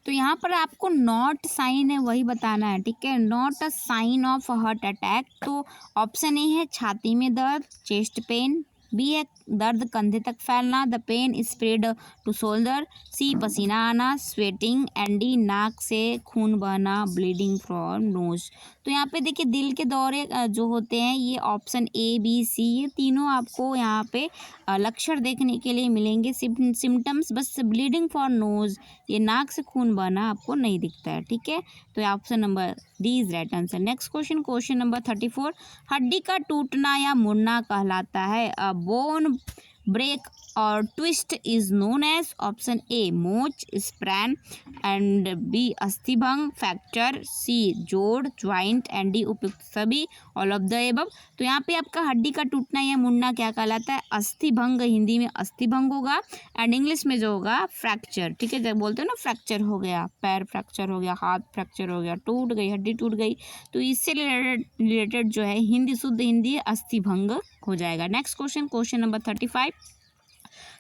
तो यहाँ पर आपको नॉट साइन है वही बताना है, ठीक है, not a sign of heart attack. तो ऑप्शन ए है छाती में दर्द, चेस्ट पेन, बी है दर्द कंधे तक फैलना, the pain spread to shoulder, C पसीना आना, स्वेटिंग, एंड डी नाक से खून बहना, ब्लीडिंग फ्रॉम नोज। तो यहाँ पे देखिए दिल के दौरे जो होते हैं ये ऑप्शन ABC, ये तीनों आपको यहाँ पे लक्षण देखने के लिए मिलेंगे, सिम्टम्स, बस ब्लीडिंग फॉर नोज, ये नाक से खून बहना आपको नहीं दिखता है, ठीक है। तो option number D is right answer. Next question, question number 34, हड्डी का टूटना या मुड़ना कहलाता है, बोन ब्रेक और twist is known as. Option A मोच, स्प्रैन, एंड बी अस्थिभंग, फ्रैक्चर, सी जोड़, ज्वाइंट, एंड डी उपयुक्त सभी, ऑल ऑफ द एबव। तो यहाँ पे आपका हड्डी का टूटना या मुड़ना क्या कहलाता है, अस्थिभंग, हिंदी में अस्थिभंग होगा, एंड इंग्लिश में जो होगा फ्रैक्चर, ठीक है। जब बोलते हो ना फ्रैक्चर हो गया, पैर फ्रैक्चर हो गया, हाथ फ्रैक्चर हो गया, टूट गई हड्डी, टूट गई, तो इससे रिलेटेड जो है हिंदी, शुद्ध हिंदी अस्थिभंग हो जाएगा। नेक्स्ट क्वेश्चन, क्वेश्चन नंबर 35,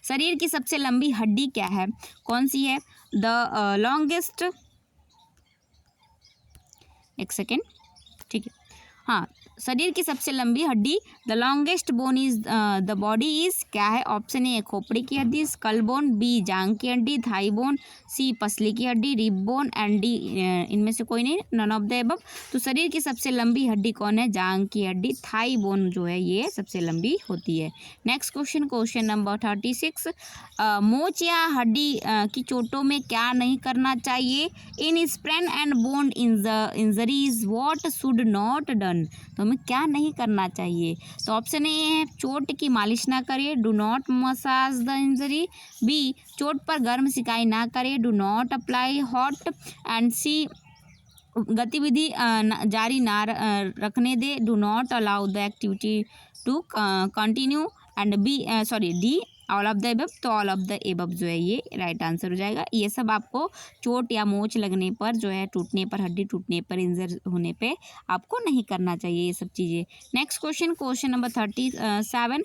शरीर की सबसे लंबी हड्डी क्या है, कौन सी है, द लॉन्गेस्ट, एक सेकेंड, ठीक है, हाँ, शरीर की सबसे लंबी हड्डी, the longest bone is the body is क्या है। ऑप्शन ए खोपड़ी की हड्डी, स्कल बोन, बी जांग की हड्डी, थाई बोन, सी पसली की हड्डी, रिब बोन, एंड डी इनमें से कोई नहीं, नन ऑफ द अबव। तो शरीर की सबसे लंबी हड्डी कौन है, जांग की हड्डी, थाई बोन जो है ये सबसे लंबी होती है। नेक्स्ट क्वेश्चन, क्वेश्चन नंबर 36, मोच या हड्डी की चोटों में क्या नहीं करना चाहिए, in sprain and bone injuries what should not done. तो हमें क्या नहीं करना चाहिए, तो ऑप्शन ए है चोट की मालिश ना करिए, do not massage the injury, B चोट पर गर्म सिकाई ना करिए, do not apply hot, and C गतिविधि जारी ना रखने दे, do not allow the activity to continue, and B D all of the above. तो ऑल ऑफ द एबव जो है ये राइट आंसर हो जाएगा। ये सब आपको चोट या मोच लगने पर जो है, टूटने पर, हड्डी टूटने पर, इंजर होने पे आपको नहीं करना चाहिए ये सब चीज़ें। नेक्स्ट क्वेश्चन, क्वेश्चन नंबर 37,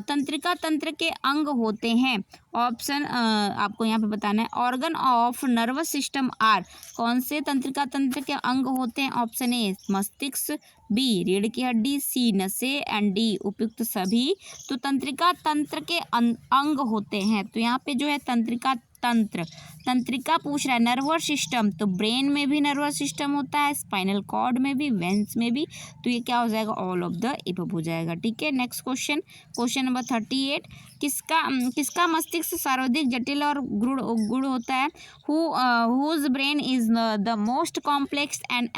तंत्रिका तंत्र के अंग होते हैं, ऑप्शन आपको यहाँ पे बताना है, organ of nervous system are, कौन से तंत्रिका तंत्र के अंग होते हैं। ऑप्शन ए मस्तिष्क, बी रीढ़ की हड्डी, सी नसें, एंड डी उपयुक्त सभी। तो तंत्रिका तंत्र के अंग होते हैं, तो यहाँ पे जो है तंत्रिका तंत्र, तंत्रिका पूछ रहा है, नर्वस सिस्टम, तो ब्रेन में भी नर्वस सिस्टम होता है, स्पाइनल कॉर्ड में भी, वेंस में भी, तो ये क्या हो जाएगा, ऑल ऑफ द एबव हो जाएगा, ठीक है। नेक्स्ट क्वेश्चन, क्वेश्चन नंबर 38, किसका मस्तिष्क सर्वाधिक जटिल और गुण होता है, whose brain is the most complex and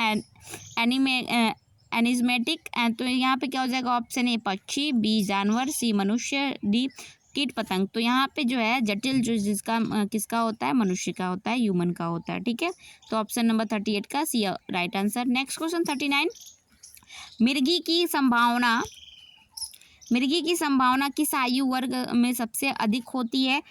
enigmatic. तो यहाँ पे क्या हो जाएगा, ऑप्शन ए पक्षी, बी जानवर, सी मनुष्य, डी कीट पतंग। तो यहाँ पे जो है जटिल जो जिसका किसका होता है, मनुष्य का होता है, ह्यूमन का होता है, ठीक है। तो ऑप्शन नंबर 38 का सी राइट आंसर। नेक्स्ट क्वेश्चन 39, मिर्गी की संभावना किस आयु वर्ग में सबसे अधिक होती है,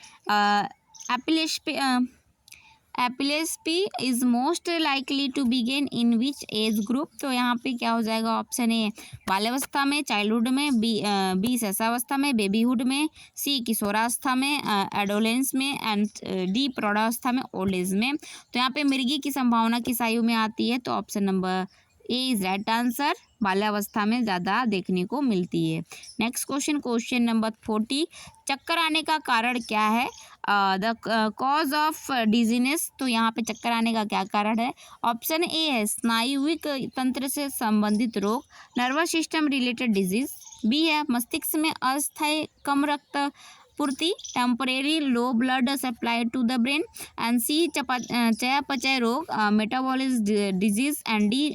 epilepsy is most likely to begin in which age group. तो यहाँ पे क्या हो जाएगा, ऑप्शन ए बाल्यावस्था में, चाइल्डहुड में, बी शैशवावस्था में, बेबीहुड में, सी किशोरावस्था में, एडोलेंस में, एंड डी प्रौढ़ावस्था में, ओल्ड एज में। तो यहाँ पे मिर्गी की संभावना किस आयु में आती है, तो option number A is right answer, बाल्यावस्था में ज़्यादा देखने को मिलती है। नेक्स्ट क्वेश्चन, क्वेश्चन नंबर 40, चक्कर आने का कारण क्या है? द कॉज ऑफ डिजीनेस, तो यहाँ पे चक्कर आने का क्या कारण है? ऑप्शन ए है स्नायुविक तंत्र से संबंधित रोग, nervous system related disease. B है मस्तिष्क में अस्थायी कम रक्त पूर्ति, temporary low blood supply to the brain. And C चयापचय रोग, मेटाबॉलिज्म डिजीज। एंड डी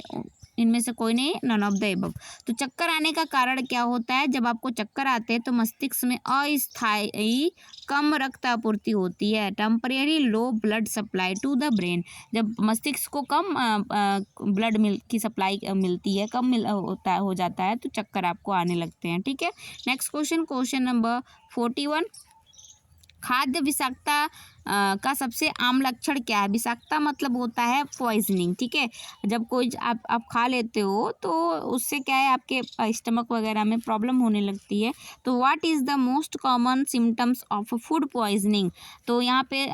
इनमें से कोई नहीं, नन ऑफ द एबव। तो चक्कर आने का कारण क्या होता है? जब आपको चक्कर आते हैं तो मस्तिष्क में अस्थायी कम रक्त आपूर्ति होती है, temporary low blood supply to the brain. जब मस्तिष्क को कम ब्लड की सप्लाई मिलती है, कम हो जाता है तो चक्कर आपको आने लगते हैं। ठीक है, नेक्स्ट क्वेश्चन, क्वेश्चन नंबर 41, खाद्य विषाक्तता का सबसे आम लक्षण क्या है? विषाक्तता मतलब होता है पॉइजनिंग। ठीक है, जब कोई आप खा लेते हो तो उससे क्या है, आपके स्टमक वगैरह में प्रॉब्लम होने लगती है। तो what is the most common symptoms of food poisoning? तो यहाँ पे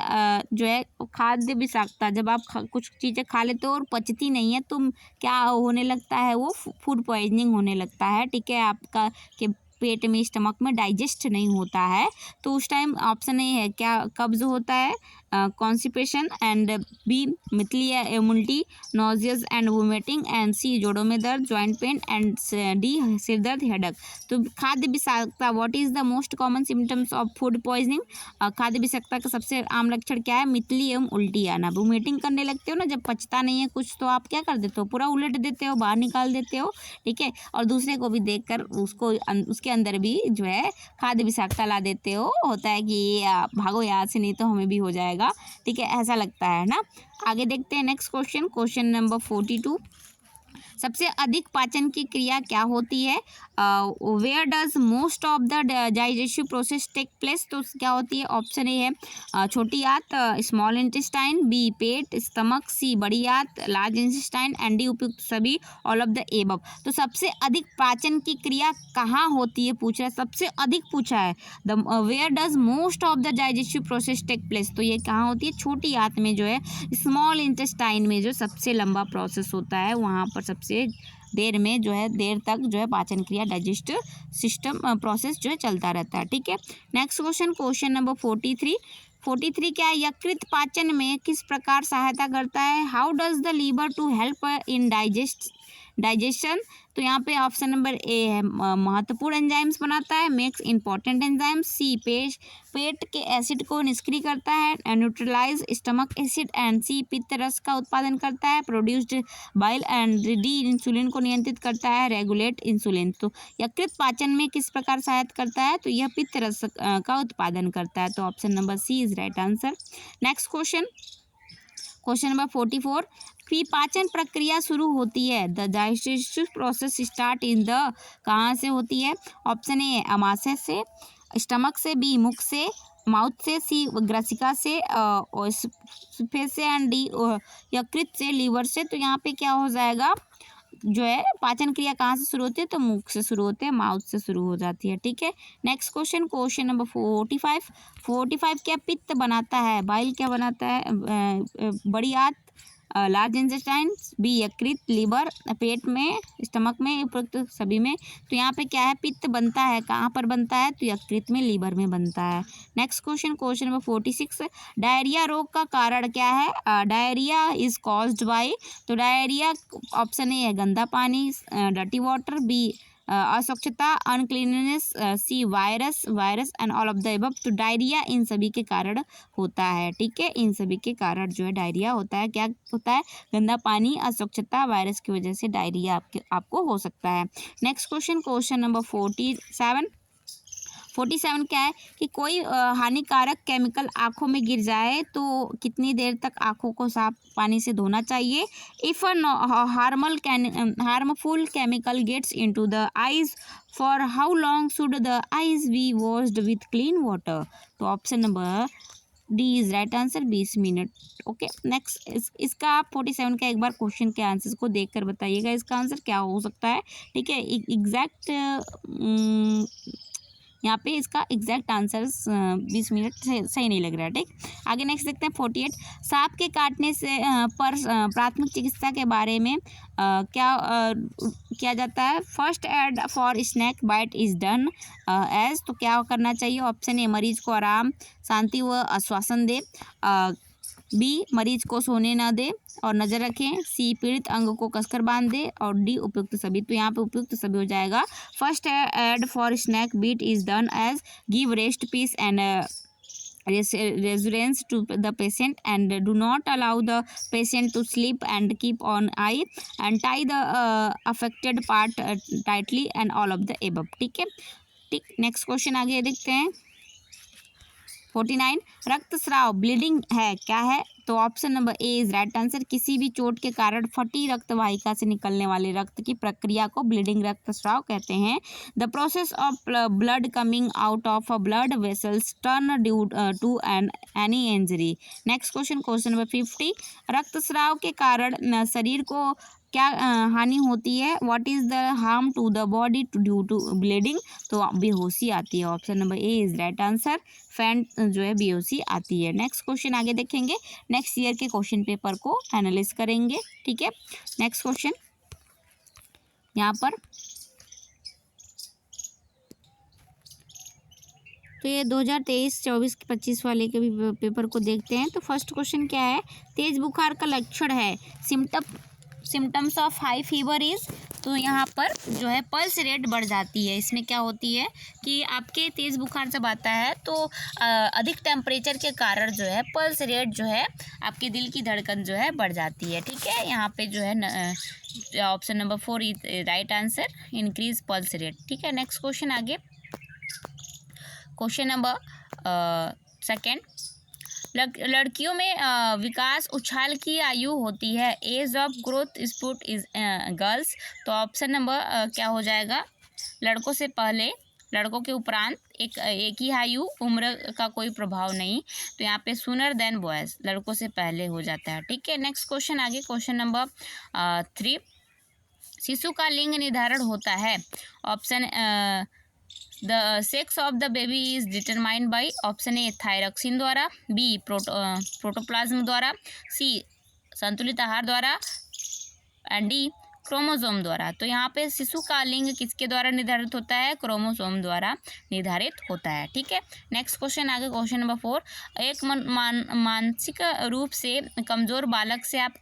जो है खाद्य विषाक्तता, जब आप कुछ चीज़ें खा लेते हो और पचती नहीं है तो क्या होने लगता है? वो फूड पॉइजनिंग होने लगता है। ठीक है, आपका के पेट में स्टमक में डाइजेस्ट नहीं होता है तो उस टाइम ऑप्शन ए है क्या, कब्ज होता है, कॉन्स्टिपेशन। एंड बी मितलिया इम्यूनिटी, nauseous and vomiting. And C जोड़ों में दर्द, जॉइंट पेन। एंड डी सिर दर्द, हेडेक। तो खाद्य विषाक्तता, what is the most common symptoms of food poisoning? खाद्य विषाक्तता का सबसे आम लक्षण क्या है? मितली एवं उल्टी आना। वोमिटिंग करने लगते हो ना, जब पचता नहीं है कुछ तो आप क्या कर देते हो? पूरा उलट देते हो, बाहर निकाल देते हो। ठीक है, और दूसरे को भी देखकर उसको उसके अंदर भी जो है खाद्य विषाक्तता ला देते हो। होता है कि भागो यहाँ से नहीं तो हमें भी हो जाएगा। ठीक है, ऐसा लगता है ना। आगे देखते हैं नेक्स्ट क्वेश्चन, क्वेश्चन नंबर 42, सबसे अधिक पाचन की क्रिया क्या होती है? Where does most of the digestive process take place? तो क्या होती है? ऑप्शन ए है छोटी आंत, स्मॉल इंटेस्टाइन। बी पेट, स्टमक। सी बड़ी आंत, लार्ज इंटेस्टाइन। एंड डी उपयुक्त सभी, ऑल ऑफ द एबव। तो सबसे अधिक पाचन की क्रिया कहाँ होती है पूछ रहा है, सबसे अधिक पूछा है। The where does most of the digestive process take place, तो ये कहाँ होती है? छोटी आंत में जो है, स्मॉल इंटेस्टाइन में जो सबसे लंबा प्रोसेस होता है वहाँ पर सबसे देर में जो है, देर तक जो है पाचन क्रिया, डाइजेस्ट सिस्टम प्रोसेस जो है चलता रहता है। ठीक है, नेक्स्ट क्वेश्चन, क्वेश्चन नंबर 43 क्या है? यकृत पाचन में किस प्रकार सहायता करता है? How does the liver to help in digestion? तो यहाँ पे ऑप्शन नंबर ए है महत्वपूर्ण एंजाइम्स बनाता है, मेक्स इंपॉर्टेंट एंजाइम्स। सी पेट के एसिड को निष्क्रिय करता है, न्यूट्रलाइज स्टमक एसिड। एंड सी पित्त रस का उत्पादन करता है, produced bile. And D insulin को नियंत्रित करता है, रेगुलेट इंसुलिन। तो यकृत पाचन में किस प्रकार सहायता करता है? तो यह पित्त रस का उत्पादन करता है। तो option number C is right answer. Next question, question number 44, फिर पाचन प्रक्रिया शुरू होती है, the digestive process start in the, कहाँ से होती है? ऑप्शन ए आमाशय से, स्टमक से। बी मुख से, माउथ से। सी ग्रसिका से, और फेस से। एंड डी यकृत से, लीवर से। तो यहाँ पे क्या हो जाएगा, जो है पाचन क्रिया कहाँ से शुरू होती है? तो मुख से शुरू होते हैं, माउथ से शुरू हो जाती है। ठीक है, नेक्स्ट क्वेश्चन, क्वेश्चन नंबर 45 क्या पित्त बनाता है? बाइल क्या बनाता है? बड़ी आंत, लार्ज इंटेस्टाइन। बी यकृत, लीवर, पेट में, स्टमक में, उपयुक्त सभी में। तो यहाँ पे क्या है? पित्त बनता है, कहाँ पर बनता है? तो यकृत में, लीवर में बनता है। Next question, question number 46, diarrhoea रोग का कारण क्या है? डायरिया इज कॉज्ड बाय, तो डायरिया ऑप्शन ए है गंदा पानी, डर्टी वाटर। बी अस्वच्छता, uncleanness. C virus and all of the above. तो डायरिया इन सभी के कारण होता है। ठीक है, इन सभी के कारण जो है डायरिया होता है। क्या होता है? गंदा पानी, अस्वच्छता, वायरस की वजह से डायरिया आपको हो सकता है। नेक्स्ट क्वेश्चन, क्वेश्चन नंबर 47 क्या है कि कोई हानिकारक केमिकल आँखों में गिर जाए तो कितनी देर तक आँखों को साफ पानी से धोना चाहिए? If harmful chemical gets into the eyes, for how long should the eyes be washed with clean water? तो option number D is right answer, 20 minute. Okay, next इसका आप 47 का एक बार क्वेश्चन के आंसर को देखकर बताइएगा इसका आंसर क्या हो सकता है। ठीक है, एग्जैक्ट यहाँ पे इसका एग्जैक्ट आंसर 20 मिनट सही नहीं लग रहा है, ठीक। आगे नेक्स्ट देखते हैं 48। सांप के काटने से पर प्राथमिक चिकित्सा के बारे में क्या किया जाता है। First aid for snack bite is done as, तो क्या करना चाहिए। ऑप्शन ए मरीज को आराम, शांति व आश्वासन दे। बी मरीज को सोने न दे और नज़र रखें। सी पीड़ित अंग को कसकर बांध दे। और डी उपयुक्त सभी। तो यहाँ पे उपयुक्त सभी हो जाएगा। First aid for snack bite is done as give rest peace and reassurance to the patient and do not allow the patient to sleep and keep on eye and tie the affected part tightly and all of the above, ठीक है, ठीक। Next question आगे देखते हैं 49। रक्तस्राव bleeding है क्या है। तो option number A is right answer. किसी भी चोट के कारण फटी रक्त वाहिका से निकलने वाले रक्त की प्रक्रिया को ब्लीडिंग रक्तस्राव कहते हैं। The process of blood coming out of blood vessels turn due to any injury. Next question, question number 50। रक्तस्राव के कारण शरीर को क्या हानि होती है। What is the harm to the body due to bleeding. तो बेहोशी आती है। Option number A is right answer. Faint जो है बेहोशी आती है। नेक्स्ट क्वेश्चन आगे देखेंगे। नेक्स्ट ईयर के क्वेश्चन पेपर को एनालाइज करेंगे, ठीक है। नेक्स्ट क्वेश्चन यहाँ पर, तो ये 2023, 24, 25 वाले के भी पेपर को देखते हैं। तो फर्स्ट क्वेश्चन क्या है। तेज बुखार का लक्षण है। Symptoms of high fever is, तो यहाँ पर जो है पल्स रेट बढ़ जाती है। इसमें क्या होती है कि आपके तेज़ बुखार जब आता है तो अधिक टेम्परेचर के कारण जो है पल्स रेट जो है आपके दिल की धड़कन जो है बढ़ जाती है, ठीक है। यहाँ पे जो है option number 4 is right answer, increase pulse rate, ठीक है। नेक्स्ट क्वेश्चन आगे, क्वेश्चन नंबर 2। लड़कियों में विकास उछाल की आयु होती है। Age of growth spurt is girls. तो ऑप्शन नंबर क्या हो जाएगा। लड़कों से पहले, लड़कों के उपरांत एक ही आयु, उम्र का कोई प्रभाव नहीं। तो यहाँ पे सूनर देन बॉयज, लड़कों से पहले हो जाता है, ठीक है। नेक्स्ट क्वेश्चन आगे, क्वेश्चन नंबर 3। शिशु का लिंग निर्धारण होता है। Option the sex of the baby is determined by. Option A thyroxine द्वारा, बी प्रोटोप्लाज्म द्वारा, सी संतुलित आहार द्वारा एंड डी क्रोमोसोम द्वारा। तो यहाँ पे शिशु का लिंग किसके द्वारा निर्धारित होता है। क्रोमोसोम द्वारा निर्धारित होता है, ठीक है। नेक्स्ट क्वेश्चन आगे, क्वेश्चन नंबर 4। एक मानसिक रूप से कमज़ोर बालक से आप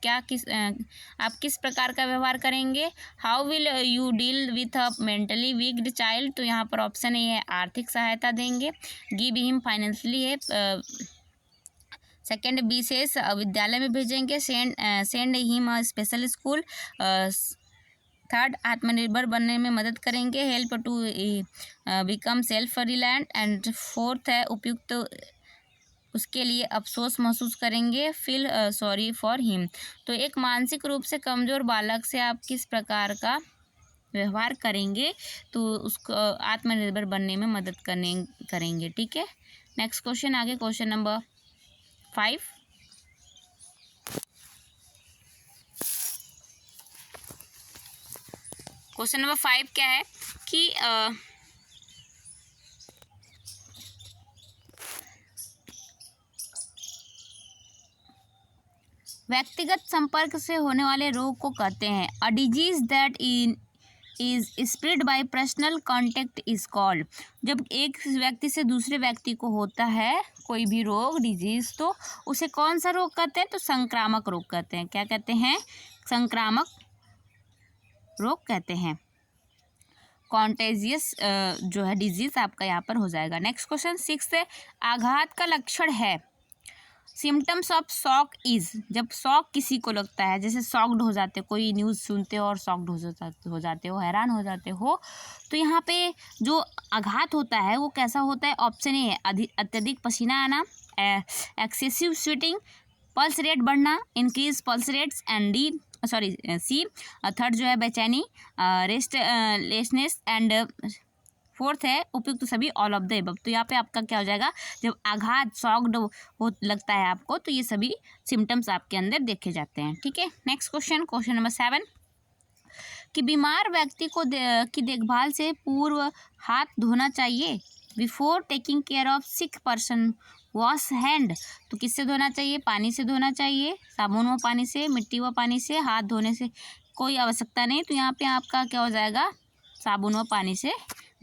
किस प्रकार का व्यवहार करेंगे। How will you deal with a mentally weaked child. तो यहाँ पर ऑप्शन ए है आर्थिक सहायता देंगे, गिव हिम फाइनेंशियली है। सेकेंड विशेष विद्यालय में भेजेंगे, send him a special school. Third आत्मनिर्भर बनने में मदद करेंगे, help to become self reliant. And fourth है उपयुक्त उसके लिए अफसोस महसूस करेंगे, फील सॉरी फॉर हिम। तो एक मानसिक रूप से कमज़ोर बालक से आप किस प्रकार का व्यवहार करेंगे, तो उसको आत्मनिर्भर बनने में मदद करेंगे, ठीक है। नेक्स्ट क्वेश्चन आगे, क्वेश्चन नंबर 5। क्वेश्चन नंबर 5 क्या है कि व्यक्तिगत संपर्क से होने वाले रोग को कहते हैं। A disease that is spread by personal contact is called. जब एक व्यक्ति से दूसरे व्यक्ति को होता है कोई भी रोग, डिजीज, तो उसे कौन सा रोग कहते हैं। तो संक्रामक रोग कहते हैं। क्या कहते हैं। संक्रामक रोग कहते हैं। कॉन्टेजियस जो है डिजीज आपका यहाँ पर हो जाएगा। नेक्स्ट क्वेश्चन 6 है, आघात का लक्षण है। सिम्टम्स ऑफ शॉक इज, जब शॉक किसी को लगता है, जैसे शॉक्ड हो जाते हो, कोई न्यूज़ सुनते हो और शॉक्ड हो जाते हो, हैरान हो जाते हो, तो यहाँ पे जो आघात होता है वो कैसा होता है। ऑप्शन ए है अत्यधिक पसीना आना, एक्सेसिव स्वेटिंग, पल्स रेट बढ़ना, increase pulse rates, and D C third जो है बेचैनी, रेस्टलेसनेस, एंड फोर्थ है उपयुक्त सभी, ऑल ऑफ द अबव। तो यहाँ पे आपका क्या हो जाएगा, जब आघात शॉक्ड हो लगता है आपको, तो ये सभी सिम्टम्स आपके अंदर देखे जाते हैं, ठीक है। नेक्स्ट क्वेश्चन, क्वेश्चन नंबर 7, कि बीमार व्यक्ति को की देखभाल से पूर्व हाथ धोना चाहिए। Before taking care of sick person wash hand, तो किससे धोना चाहिए? पानी से धोना चाहिए, साबुन व पानी से, मिट्टी व पानी से, हाथ धोने से कोई आवश्यकता नहीं। तो यहाँ पे आपका क्या हो जाएगा? साबुन व पानी से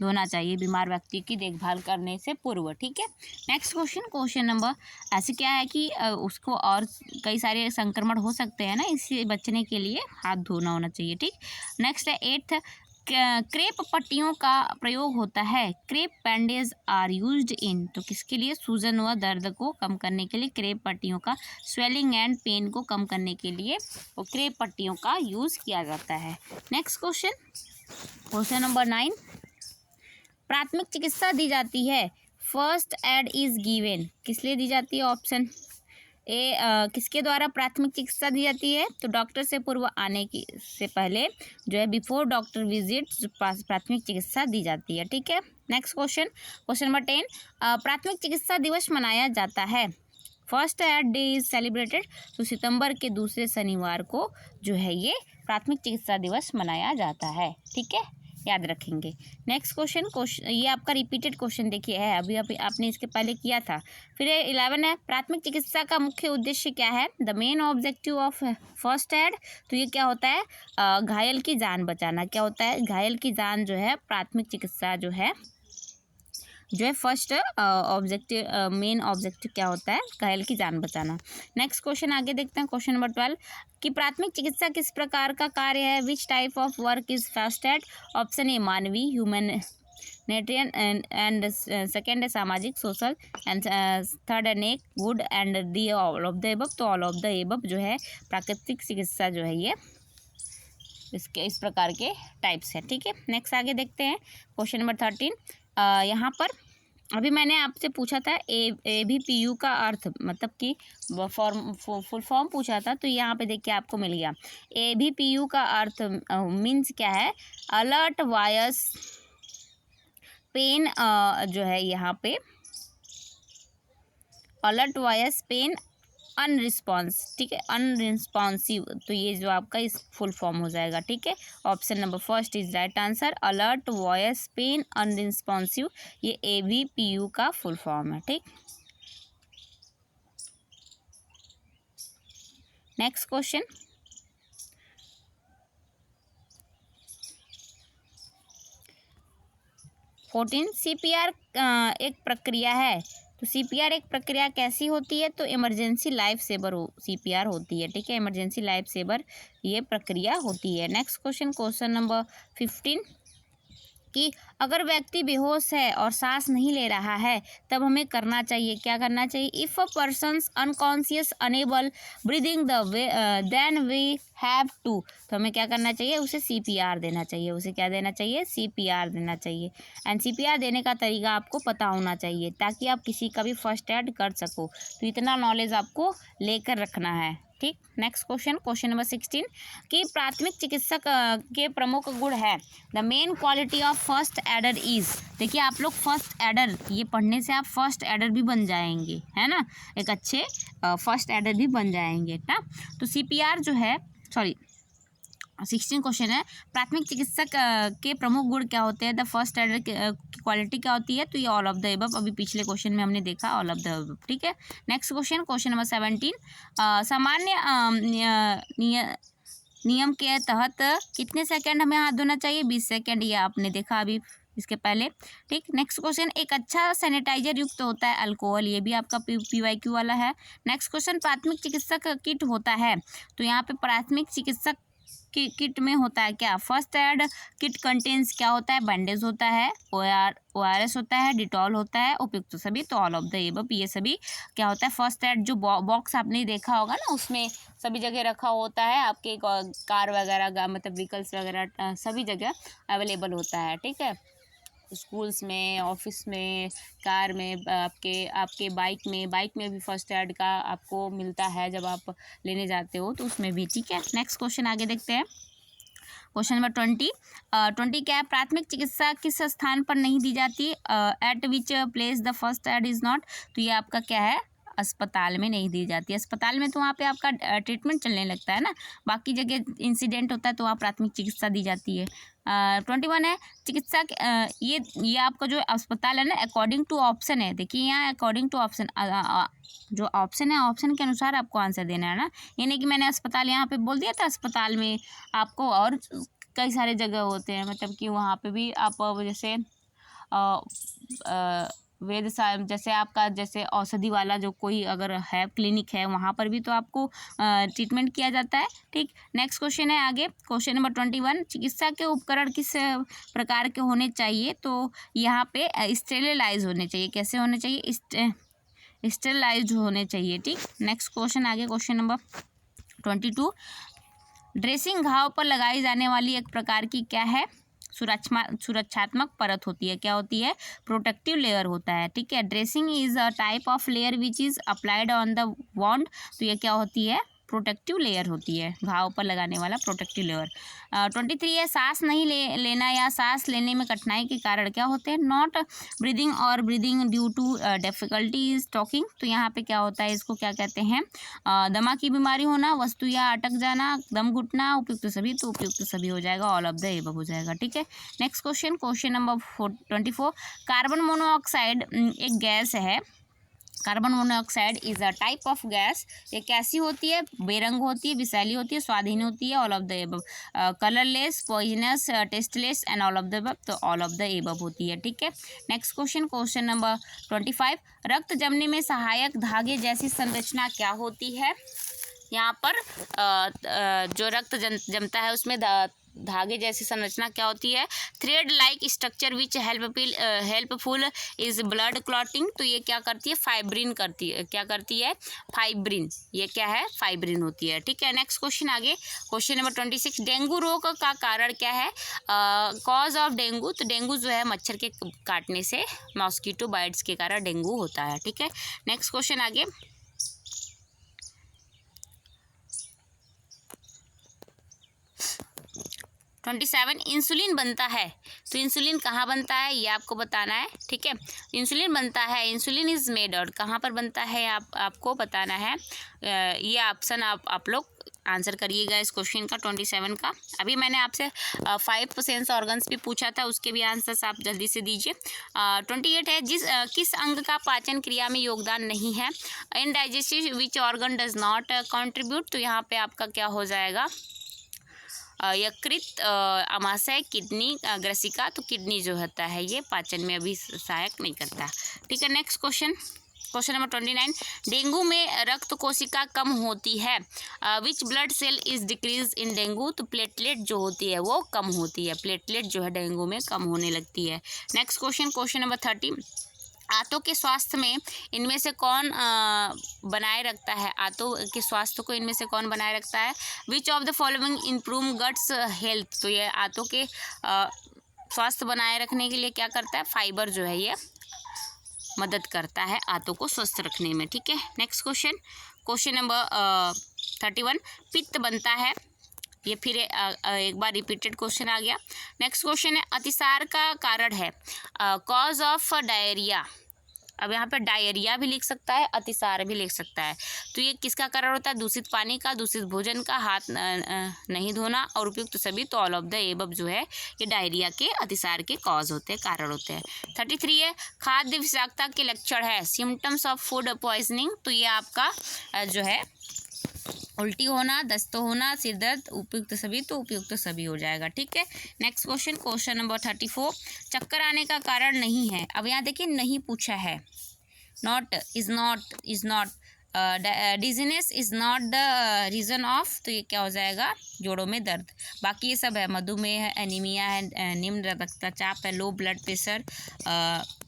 धोना चाहिए बीमार व्यक्ति की देखभाल करने से पूर्व। ठीक है। नेक्स्ट क्वेश्चन नंबर, ऐसे क्या है कि उसको और कई सारे संक्रमण हो सकते हैं ना, इससे बचने के लिए हाथ धोना होना चाहिए। ठीक। नेक्स्ट है 8th, क्रेप पट्टियों का प्रयोग होता है। Crepe bandage are used in, तो किसके लिए? सूजन व दर्द को कम करने के लिए क्रेप पट्टियों का, स्वेलिंग एंड पेन को कम करने के लिए वो क्रेप पट्टियों का यूज़ किया जाता है। नेक्स्ट क्वेश्चन नंबर 9, प्राथमिक चिकित्सा दी जाती है। फर्स्ट एड इज गिवन, किस लिए दी जाती है? ऑप्शन ए किसके द्वारा प्राथमिक चिकित्सा दी जाती है? तो डॉक्टर से पूर्व आने की से पहले जो है बिफोर डॉक्टर विजिट प्राथमिक चिकित्सा दी जाती है। ठीक है। नेक्स्ट क्वेश्चन नंबर 10, प्राथमिक चिकित्सा दिवस मनाया जाता है। First aid day is celebrated, तो सितंबर के दूसरे शनिवार को जो है ये प्राथमिक चिकित्सा दिवस मनाया जाता है। ठीक है, याद रखेंगे। नेक्स्ट क्वेश्चन ये आपका रिपीटेड क्वेश्चन देखिए है, अभी आपने इसके पहले किया था। फिर 11 है, प्राथमिक चिकित्सा का मुख्य उद्देश्य क्या है? The main objective of first aid, तो ये क्या होता है? घायल की जान बचाना। क्या होता है? घायल की जान जो है प्राथमिक चिकित्सा जो है फर्स्ट ऑब्जेक्टिव, मेन ऑब्जेक्टिव क्या होता है? घायल की जान बचाना। नेक्स्ट क्वेश्चन आगे देखते हैं, क्वेश्चन नंबर 12 कि प्राथमिक चिकित्सा किस प्रकार का कार्य है? Which type of work is first aid? Option A मानवीय, ह्यूमैनिटेरियन एंड सेकेंड है सामाजिक, सोशल एंड थर्ड है good and D all of the above. तो ऑल ऑफ द एबव जो है प्राकृतिक चिकित्सा जो है ये इस प्रकार के टाइप्स है। ठीक है। नेक्स्ट आगे देखते हैं, क्वेश्चन नंबर 13 यहाँ पर अभी मैंने आपसे पूछा था ABPU का अर्थ, मतलब कि फुल फॉर्म पूछा था, तो यहाँ पे देखिए आपको मिल गया। ABPU का अर्थ मीन्स क्या है? अलर्ट वॉयस पेन, जो है यहाँ पे अलर्ट वॉयस पेन अनरिस्पॉन्स। ठीक है, अनरिस्पॉन्सिव, तो ये जो आपका इस फुल फॉर्म हो जाएगा। ठीक है, option number first is right answer. Alert voice pain unresponsive, ये ABPU का फुल फॉर्म है। ठीक। नेक्स्ट क्वेश्चन, CPR एक प्रक्रिया है। तो CPR एक प्रक्रिया कैसी होती है? तो इमरजेंसी लाइफ सेवर CPR होती है। ठीक है, इमरजेंसी लाइफ सेवर ये प्रक्रिया होती है। नेक्स्ट क्वेश्चन नंबर 15 कि अगर व्यक्ति बेहोश है और सांस नहीं ले रहा है तब हमें करना चाहिए, क्या करना चाहिए? If a person's unconscious unable breathing then we have to, तो हमें क्या करना चाहिए? उसे CPR देना चाहिए। उसे क्या देना चाहिए? CPR देना चाहिए। एंड CPR देने का तरीका आपको पता होना चाहिए ताकि आप किसी का भी फर्स्ट एड कर सको। तो इतना नॉलेज आपको लेकर रखना है। ठीक। नेक्स्ट क्वेश्चन नंबर 16 कि प्राथमिक चिकित्सक के प्रमुख गुण है। The main quality of first aider is, देखिए आप लोग फर्स्ट एडर ये पढ़ने से आप फर्स्ट एडर भी बन जाएंगे, है ना, एक अच्छे फर्स्ट एडर भी बन जाएंगे ना। तो CPR जो है 16 क्वेश्चन है, प्राथमिक चिकित्सक के प्रमुख गुण क्या होते हैं? द फर्स्ट एडर की क्वालिटी क्या होती है? तो ये ऑल ऑफ द एबव, अभी पिछले क्वेश्चन में हमने देखा ऑल ऑफ द एबव। ठीक है। नेक्स्ट क्वेश्चन नंबर 17 सामान्य नियम के तहत कितने सेकंड हमें हाथ धोना चाहिए? 20 सेकंड, ये आपने देखा अभी इसके पहले। ठीक। नेक्स्ट क्वेश्चन, एक अच्छा सैनिटाइजर युक्त होता है अल्कोहल, ये भी आपका PYQ वाला है। नेक्स्ट क्वेश्चन, प्राथमिक चिकित्सक किट होता है, तो यहाँ पे प्राथमिक चिकित्सक किट में होता है क्या? फर्स्ट एड किट कंटेन्स क्या होता है? बैंडेज होता है, ORS होता है, डिटॉल होता है, उपयुक्त सभी, तो ऑल ऑफ द एबव ये सभी क्या होता है? फर्स्ट एड जो बॉक्स आपने देखा होगा ना, उसमें सभी जगह रखा होता है, आपके कार वगैरह मतलब व्हीकल्स वगैरह सभी जगह अवेलेबल होता है। ठीक है, स्कूल्स में, ऑफिस में, कार में, आपके बाइक में भी फर्स्ट एड का आपको मिलता है जब आप लेने जाते हो, तो उसमें भी। ठीक है। नेक्स्ट क्वेश्चन आगे देखते हैं, क्वेश्चन नंबर 20 क्या है? प्राथमिक चिकित्सा किस स्थान पर नहीं दी जाती? Eight which place the first aid is not, तो ये आपका क्या है? अस्पताल में नहीं दी जाती। अस्पताल में तो वहाँ पे आपका ट्रीटमेंट चलने लगता है ना, बाकी जगह इंसिडेंट होता है तो वहाँ प्राथमिक चिकित्सा दी जाती है। 21 है चिकित्सा ये आपका जो अस्पताल है ना, अकॉर्डिंग टू ऑप्शन है। देखिए यहाँ अकॉर्डिंग टू ऑप्शन, जो ऑप्शन है ऑप्शन के अनुसार आपको आंसर देना है ना, ये नहीं कि मैंने अस्पताल यहाँ पे बोल दिया था। अस्पताल में आपको और कई सारे जगह होते हैं, मतलब कि वहाँ पे भी आप जैसे वेद साहब जैसे आपका जैसे औषधि वाला जो कोई अगर है क्लिनिक है, वहाँ पर भी तो आपको ट्रीटमेंट किया जाता है। ठीक, नेक्स्ट क्वेश्चन है आगे, क्वेश्चन नंबर 21, चिकित्सा के उपकरण किस प्रकार के होने चाहिए? तो यहाँ पे स्टेरिलाइज होने चाहिए। कैसे होने चाहिए? स्टेरिलाइज होने चाहिए। ठीक, नेक्स्ट क्वेश्चन आगे, क्वेश्चन नंबर 22, ड्रेसिंग घाव पर लगाई जाने वाली एक प्रकार की क्या है? सुरक्षात्मक परत होती है। क्या होती है? प्रोटेक्टिव लेयर होता है। ठीक है, dressing is a type of layer which is applied on the wound. तो ये क्या होती है? प्रोटेक्टिव लेयर होती है, घाव पर लगाने वाला प्रोटेक्टिव लेयर। 23 है, सांस नहीं लेना या सांस लेने में कठिनाई के कारण क्या होते हैं? नॉट ब्रीदिंग और breathing due to difficulty is talking. तो यहाँ पे क्या होता है? इसको क्या कहते हैं? दमा की बीमारी होना, वस्तु या अटक जाना, दम घुटना, उपयुक्त सभी। तो उपयुक्त सभी हो जाएगा, ऑल ऑफ द एबव हो जाएगा। ठीक है, next question, question number 24, carbon monoxide एक गैस है। Carbon monoxide is a type of gas. ये कैसी होती है? बेरंग होती है, विषैली होती है, स्वादहीन होती है, all of the above. Colourless, poisonous, tasteless and all of the above. तो ऑल ऑफ द एबव होती है। ठीक है, नेक्स्ट क्वेश्चन, क्वेश्चन नंबर 25, रक्त जमने में सहायक धागे जैसी संरचना क्या होती है? यहाँ पर जो रक्त जमता है उसमें धागे जैसी संरचना क्या होती है? Thread like structure which helpful is blood clotting. तो ये क्या करती है? फाइब्रिन करती है। क्या करती है? फाइब्रिन। ये क्या है? फाइब्रिन होती है। ठीक है, नेक्स्ट क्वेश्चन आगे, क्वेश्चन नंबर 26, डेंगू रोग का कारण क्या है? Cause of dengue. तो डेंगू जो है मच्छर के काटने से, मॉस्किटो बाइट्स के कारण डेंगू होता है। ठीक है, नेक्स्ट क्वेश्चन आगे, 27, इंसुलिन बनता है। तो इंसुलिन कहाँ बनता है ये आपको बताना है। ठीक है, इंसुलिन बनता है, इंसुलिन इज मेड, और कहाँ पर बनता है आपको बताना है। ये ऑप्शन आप लोग आंसर करिएगा इस क्वेश्चन का 27 का। अभी मैंने आपसे 5 सेंस ऑर्गन्स भी पूछा था, उसके भी आंसर्स आप जल्दी से दीजिए। 28 है, किस अंग का पाचन क्रिया में योगदान नहीं है? In digestive which organ does not contribute. तो यहाँ पे आपका क्या हो जाएगा? यकृत, आमाशय, किडनी, ग्रसिका। तो किडनी जो होता है ये पाचन में अभी सहायक नहीं करता। ठीक है, next question, question number 29, dengue में रक्त कोशिका कम होती है। Which blood cell is decrease in dengue. तो प्लेटलेट जो होती है वो कम होती है, प्लेटलेट जो है डेंगू में कम होने लगती है। नेक्स्ट क्वेश्चन, क्वेश्चन नंबर 30, आंतों के स्वास्थ्य में इनमें से कौन बनाए रखता है? आंतों के स्वास्थ्य को इनमें से कौन बनाए रखता है? Which of the following improve guts health. तो ये आंतों के स्वास्थ्य बनाए रखने के लिए क्या करता है? फाइबर जो है ये मदद करता है आंतों को स्वस्थ रखने में। ठीक है, नेक्स्ट क्वेश्चन, क्वेश्चन नंबर 31, पित्त बनता है। ये फिर एक बार रिपीटेड क्वेश्चन आ गया। नेक्स्ट क्वेश्चन है, अतिसार का कारण है। Cause of diarrhoea. अब यहाँ पे डायरिया भी लिख सकता है, अतिसार भी लिख सकता है। तो ये किसका कारण होता है? दूषित पानी का, दूषित भोजन का, हाथ नहीं धोना और उपयुक्त सभी। तो ऑल ऑफ द एबव जो है ये डायरिया के, अतिसार के कॉज होते हैं, कारण होते हैं। 33 है, खाद्य विषाक्तता के लक्षण है। Symptoms of food poisoning. तो ये आपका जो है उल्टी होना, दस्त होना, सिर दर्द, उपयुक्त सभी। तो उपयुक्त सभी हो जाएगा। ठीक है, नेक्स्ट क्वेश्चन, क्वेश्चन नंबर 34, चक्कर आने का कारण नहीं है। अब यहाँ देखिए नहीं पूछा है, not, is not, dizziness is not the reason of. तो ये क्या हो जाएगा? जोड़ों में दर्द। बाकी ये सब है, मधुमेह है, एनीमिया है, निम्न रक्तचाप है, low blood pressure,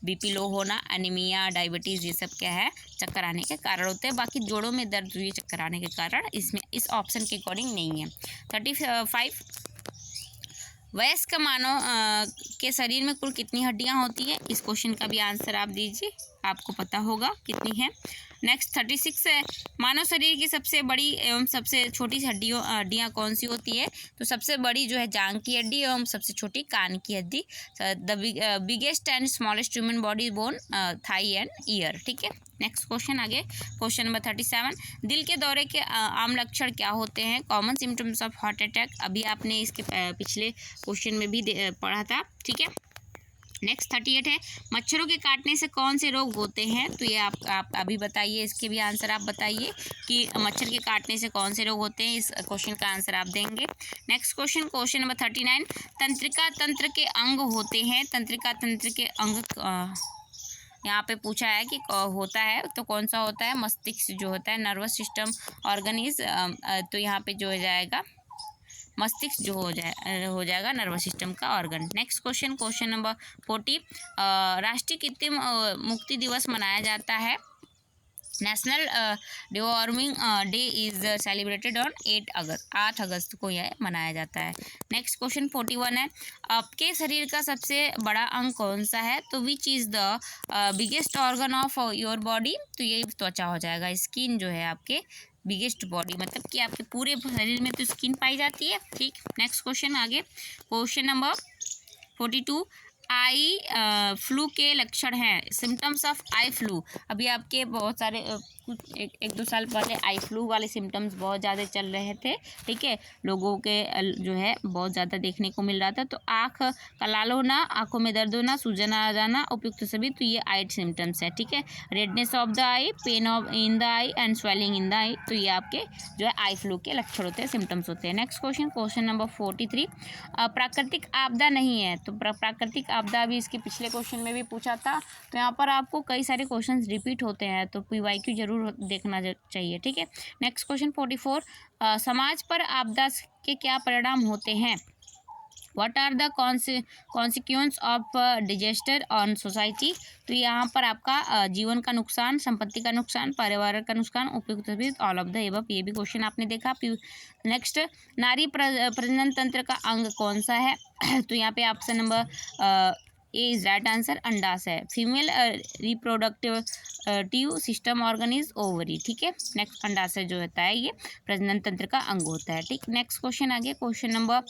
BP low होना, एनीमिया, डायबिटीज़, ये सब क्या है? चक्कर आने के कारण होते हैं। बाकी जोड़ों में दर्द हुई चक्कर आने के कारण इसमें इस ऑप्शन के अकॉर्डिंग नहीं है। 35, वयस्क मानव के शरीर में कुल कितनी हड्डियां होती हैं? इस क्वेश्चन का भी आंसर आप दीजिए। आपको पता होगा कितनी है। नेक्स्ट 36 है, मानव शरीर की सबसे बड़ी एवं सबसे छोटी हड्डियाँ कौन सी होती है? तो सबसे बड़ी जो है जांघ की हड्डी एवं सबसे छोटी कान की हड्डी। The biggest and smallest human body bone thigh and ear. ठीक है, नेक्स्ट क्वेश्चन आगे, क्वेश्चन नंबर 37, दिल के दौरे के आम लक्षण क्या होते हैं? Common symptoms of heart attack, अभी आपने इसके पिछले क्वेश्चन में भी पढ़ा था। ठीक है, नेक्स्ट 38 है, मच्छरों के काटने से कौन से रोग होते हैं? तो ये आप अभी बताइए, इसके भी आंसर आप बताइए कि मच्छर के काटने से कौन से रोग होते हैं। इस क्वेश्चन का आंसर आप देंगे। नेक्स्ट क्वेश्चन, क्वेश्चन नंबर 39, तंत्रिका तंत्र के अंग होते हैं। तंत्रिका तंत्र के अंग यहाँ पे पूछा है कि होता है तो कौन सा होता है? मस्तिष्क जो होता है, नर्वस सिस्टम ऑर्गन इज, तो यहाँ पे जो हो जाएगा मस्तिष्क जो हो जाएगा नर्वस सिस्टम का organ. Next question, question number 40, राष्ट्रीय कृत्रिम मुक्ति दिवस मनाया जाता है। National deworming day is celebrated on 8 अगस्त को यह मनाया जाता है। नेक्स्ट क्वेश्चन 41 है, आपके शरीर का सबसे बड़ा अंग कौन सा है? तो which is the biggest organ of your body? तो ये त्वचा हो जाएगा। स्किन जो है आपके बिगेस्ट बॉडी, मतलब कि आपके पूरे शरीर में तो स्किन पाई जाती है। ठीक, नेक्स्ट क्वेश्चन आगे, क्वेश्चन नंबर 42, आई फ्लू के लक्षण हैं। सिम्टम्स ऑफ आई फ्लू, अभी आपके बहुत सारे कुछ एक दो साल पहले आई फ्लू वाले सिम्टम्स बहुत ज़्यादा चल रहे थे। ठीक है, लोगों के जो है बहुत ज़्यादा देखने को मिल रहा था। तो आँख का लाल होना, आँखों में दर्द होना, सूजन आ जाना, उपयुक्त सभी, तो ये आई सिम्टम्स है। ठीक है, redness of the eye, pain of in the eye and swelling in the eye, तो ये आपके जो है आई फ्लू के लक्षण होते हैं, सिम्टम्स होते हैं। नेक्स्ट क्वेश्चन, क्वेश्चन नंबर 43, प्राकृतिक आपदा नहीं है। तो प्राकृतिक आपदा भी इसके पिछले क्वेश्चन में भी पूछा था, तो यहाँ पर आपको कई सारे क्वेश्चन रिपीट होते हैं, तो PYQ जरूर देखना चाहिए। ठीक है, नेक्स्ट क्वेश्चन 44, समाज पर आपदा के क्या परिणाम होते हैं? What are the consequence of disaster on society? तो यहाँ पर आपका जीवन का नुकसान, संपत्ति का नुकसान, पर्यावरण का नुकसान, उपयुक्त ऑल ऑफ द एबव, ये भी क्वेश्चन आपने देखा। नेक्स्ट, नारी प्रजनन तंत्र का अंग कौन सा है? तो यहाँ पे option number A is right answer, अंडाशय है। Female reproductive system organ is ovary. ठीक है, नेक्स्ट, अंडाशय जो होता है ये प्रजनन तंत्र का अंग होता है। ठीक, नेक्स्ट क्वेश्चन आगे, क्वेश्चन नंबर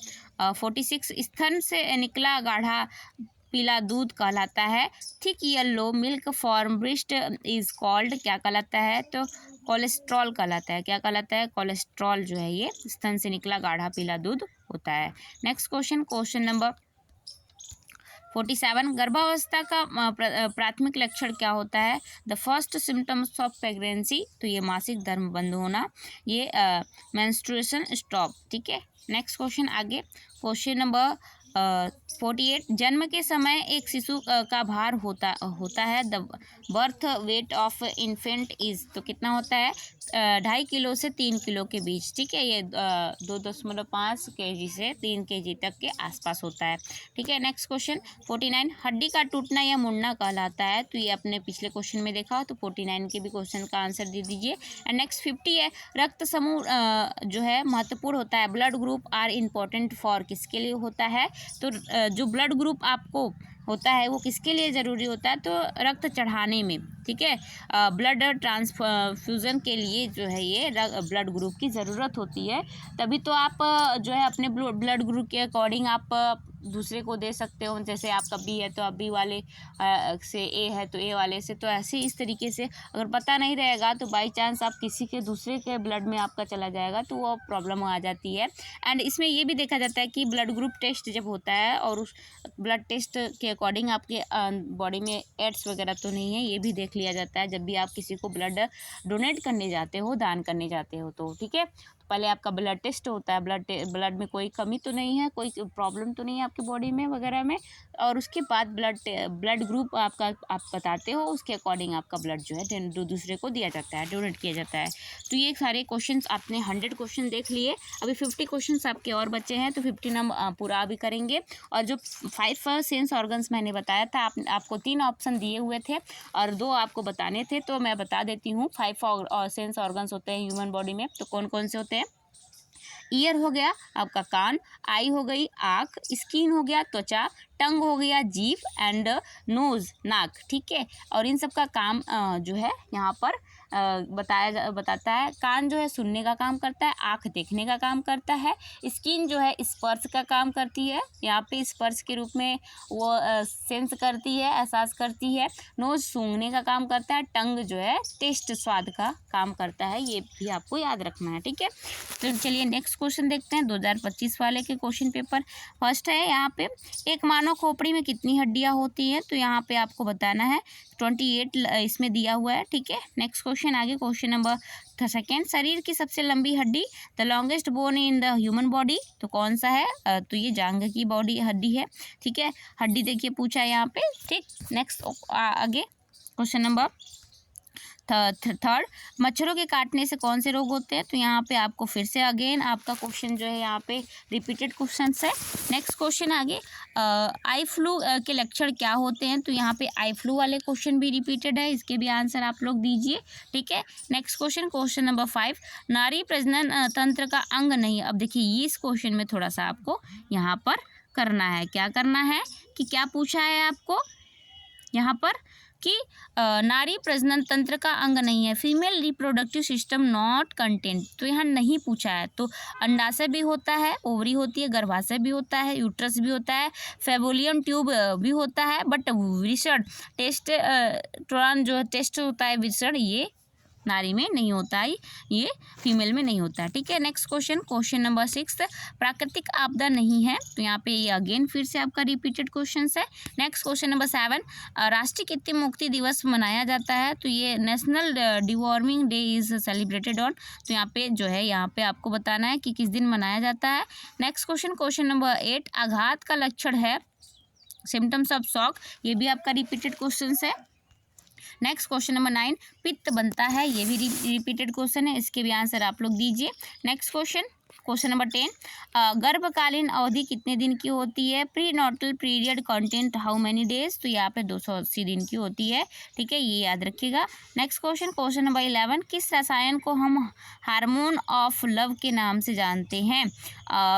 46, स्तन से निकला गाढ़ा पीला दूध कहलाता है। Thick yellow milk form breast is called, क्या कहलाता है? तो कोलेस्ट्रॉल कहलाता है। क्या कहलाता है? कोलेस्ट्रॉल जो है ये स्तन से निकला गाढ़ा पीला दूध होता है। नेक्स्ट क्वेश्चन, क्वेश्चन नंबर 47, गर्भावस्था का प्राथमिक लक्षण क्या होता है? The first symptoms of pregnancy, तो ये मासिक धर्म बंद होना, ये मेंस्ट्रुएशन स्टॉप। ठीक है, नेक्स्ट क्वेश्चन आगे, क्वेश्चन नंबर 48, जन्म के समय एक शिशु का भार होता है। The birth weight of infant is, तो कितना होता है? 2.5 किलो से 3 किलो के बीच। ठीक है, ये 2.5 kg से 3 kg तक के आसपास होता है। ठीक है, नेक्स्ट क्वेश्चन 49, हड्डी का टूटना या मुड़ना कहलाता है। तो ये अपने पिछले क्वेश्चन में देखा हो, तो 49 के भी क्वेश्चन का आंसर दे दीजिए। एंड नेक्स्ट 50 है, रक्त समूह जो है महत्वपूर्ण होता है। Blood group are important for, किसके लिए होता है? तो जो ब्लड ग्रुप आपको होता है वो किसके लिए ज़रूरी होता है? तो रक्त चढ़ाने में। ठीक है, ब्लड ट्रांसफ्यूज़न के लिए जो है ये ब्लड ग्रुप की ज़रूरत होती है, तभी तो आप जो है अपने ब्लड ग्रुप के अकॉर्डिंग आप दूसरे को दे सकते हो। जैसे आपका बी है तो आप बी वाले से, ए है तो ए वाले से, तो ऐसे इस तरीके से अगर पता नहीं रहेगा तो बाई चांस आप किसी के दूसरे के ब्लड में आपका चला जाएगा तो वो प्रॉब्लम आ जाती है। एंड इसमें ये भी देखा जाता है कि ब्लड ग्रुप टेस्ट जब होता है और उस ब्लड टेस्ट के अकॉर्डिंग आपके बॉडी में एड्स वगैरह तो नहीं है, ये भी देख लिया जाता है जब भी आप किसी को ब्लड डोनेट करने जाते हो, दान करने जाते हो तो। ठीक है, पहले आपका ब्लड टेस्ट होता है, ब्लड में कोई कमी तो नहीं है, कोई प्रॉब्लम तो नहीं है आपकी बॉडी में वगैरह में, और उसके बाद ब्लड ग्रुप आप बताते हो, उसके अकॉर्डिंग आपका ब्लड जो है दूसरे को दिया जाता है, डोनेट किया जाता है। तो ये सारे क्वेश्चंस आपने 100 क्वेश्चन देख लिए, अभी 50 क्वेश्चंस आपके और बचे हैं, तो 50 हम पूरा भी करेंगे। और जो 5 सेंस ऑर्गन्स मैंने बताया था, आपको 3 ऑप्शन दिए हुए थे और 2 आपको बताने थे, तो मैं बता देती हूँ। 5 सेंस ऑर्गन्स होते हैं ह्यूमन बॉडी में, तो कौन कौन से होते हैं? ईयर हो गया आपका कान, आई हो गई आँख, स्किन हो गया त्वचा, टंग हो गया जीभ, एंड नोज नाक, ठीक है। और इन सब का काम जो है यहाँ पर बताता है। कान जो है सुनने का काम करता है, आँख देखने का काम करता है, स्किन जो है स्पर्श का काम करती है, यहाँ पे स्पर्श के रूप में वो सेंस करती है, एहसास करती है। नोज सूंघने का काम करता है, टंग जो है टेस्ट स्वाद का काम करता है, ये भी आपको याद रखना है, ठीक है। तो चलिए नेक्स्ट क्वेश्चन देखते हैं 2025 वाले के क्वेश्चन पेपर। फर्स्ट है यहाँ पे, एक मानव खोपड़ी में कितनी हड्डियाँ होती हैं, तो यहाँ पे आपको बताना है 28 इसमें दिया हुआ है, ठीक है। नेक्स्ट क्वेश्चन आगे, क्वेश्चन नंबर सेकेंड, शरीर की सबसे लंबी हड्डी, the longest bone in the human body, तो कौन सा है, तो ये जांघ की बॉडी हड्डी है, ठीक है। हड्डी देखिए पूछा है यहाँ पे, ठीक। नेक्स्ट आगे क्वेश्चन नंबर थर्ड, मच्छरों के काटने से कौन से रोग होते हैं, तो यहाँ पे आपको फिर से अगेन आपका क्वेश्चन जो है यहाँ पे रिपीटेड क्वेश्चन है। नेक्स्ट क्वेश्चन आगे, आई फ्लू के लक्षण क्या होते हैं, तो यहाँ पे आई फ्लू वाले क्वेश्चन भी रिपीटेड है, इसके भी आंसर आप लोग दीजिए, ठीक है। नेक्स्ट क्वेश्चन, क्वेश्चन नंबर 5, नारी प्रजनन तंत्र का अंग नहीं। अब देखिए इस क्वेश्चन में थोड़ा सा आपको यहाँ पर करना है, क्या करना है कि क्या पूछा है आपको यहाँ पर कि नारी प्रजनन तंत्र का अंग नहीं है, female reproductive system not content, तो यहाँ नहीं पूछा है। तो अंडाशय भी होता है, ओवरी होती है, गर्भाशय भी होता है, यूट्रस भी होता है, फेबोलियन ट्यूब भी होता है, बट विसर्ड टेस्टोस्टेरोन जो टेस्ट होता है विसर्ड, ये नारी में नहीं होता है, ये फीमेल में नहीं होता है, ठीक है। नेक्स्ट क्वेश्चन, क्वेश्चन नंबर 6, प्राकृतिक आपदा नहीं है, तो यहाँ पे ये अगेन फिर से आपका रिपीटेड क्वेश्चन है। नेक्स्ट क्वेश्चन नंबर 7, राष्ट्रीय कृत्रिम मुक्ति दिवस मनाया जाता है, तो ये national deworming day is celebrated on, तो यहाँ पे जो है यहाँ पे आपको बताना है कि किस दिन मनाया जाता है। नेक्स्ट क्वेश्चन, क्वेश्चन नंबर 8, आघात का लक्षण है, सिम्टम्स ऑफ शॉक, ये भी आपका रिपीटेड क्वेश्चन है। नेक्स्ट क्वेश्चन नंबर 9, पित्त बनता है, ये भी रिपीटेड क्वेश्चन है, इसके भी आंसर आप लोग दीजिए। नेक्स्ट क्वेश्चन, क्वेश्चन नंबर 10, गर्भकालीन अवधि कितने दिन की होती है, prenatal period content how many days, तो यहाँ पे 280 दिन की होती है, ठीक है, ये याद रखिएगा। नेक्स्ट क्वेश्चन, क्वेश्चन नंबर 11, किस रसायन को हम हार्मोन ऑफ लव के नाम से जानते हैं,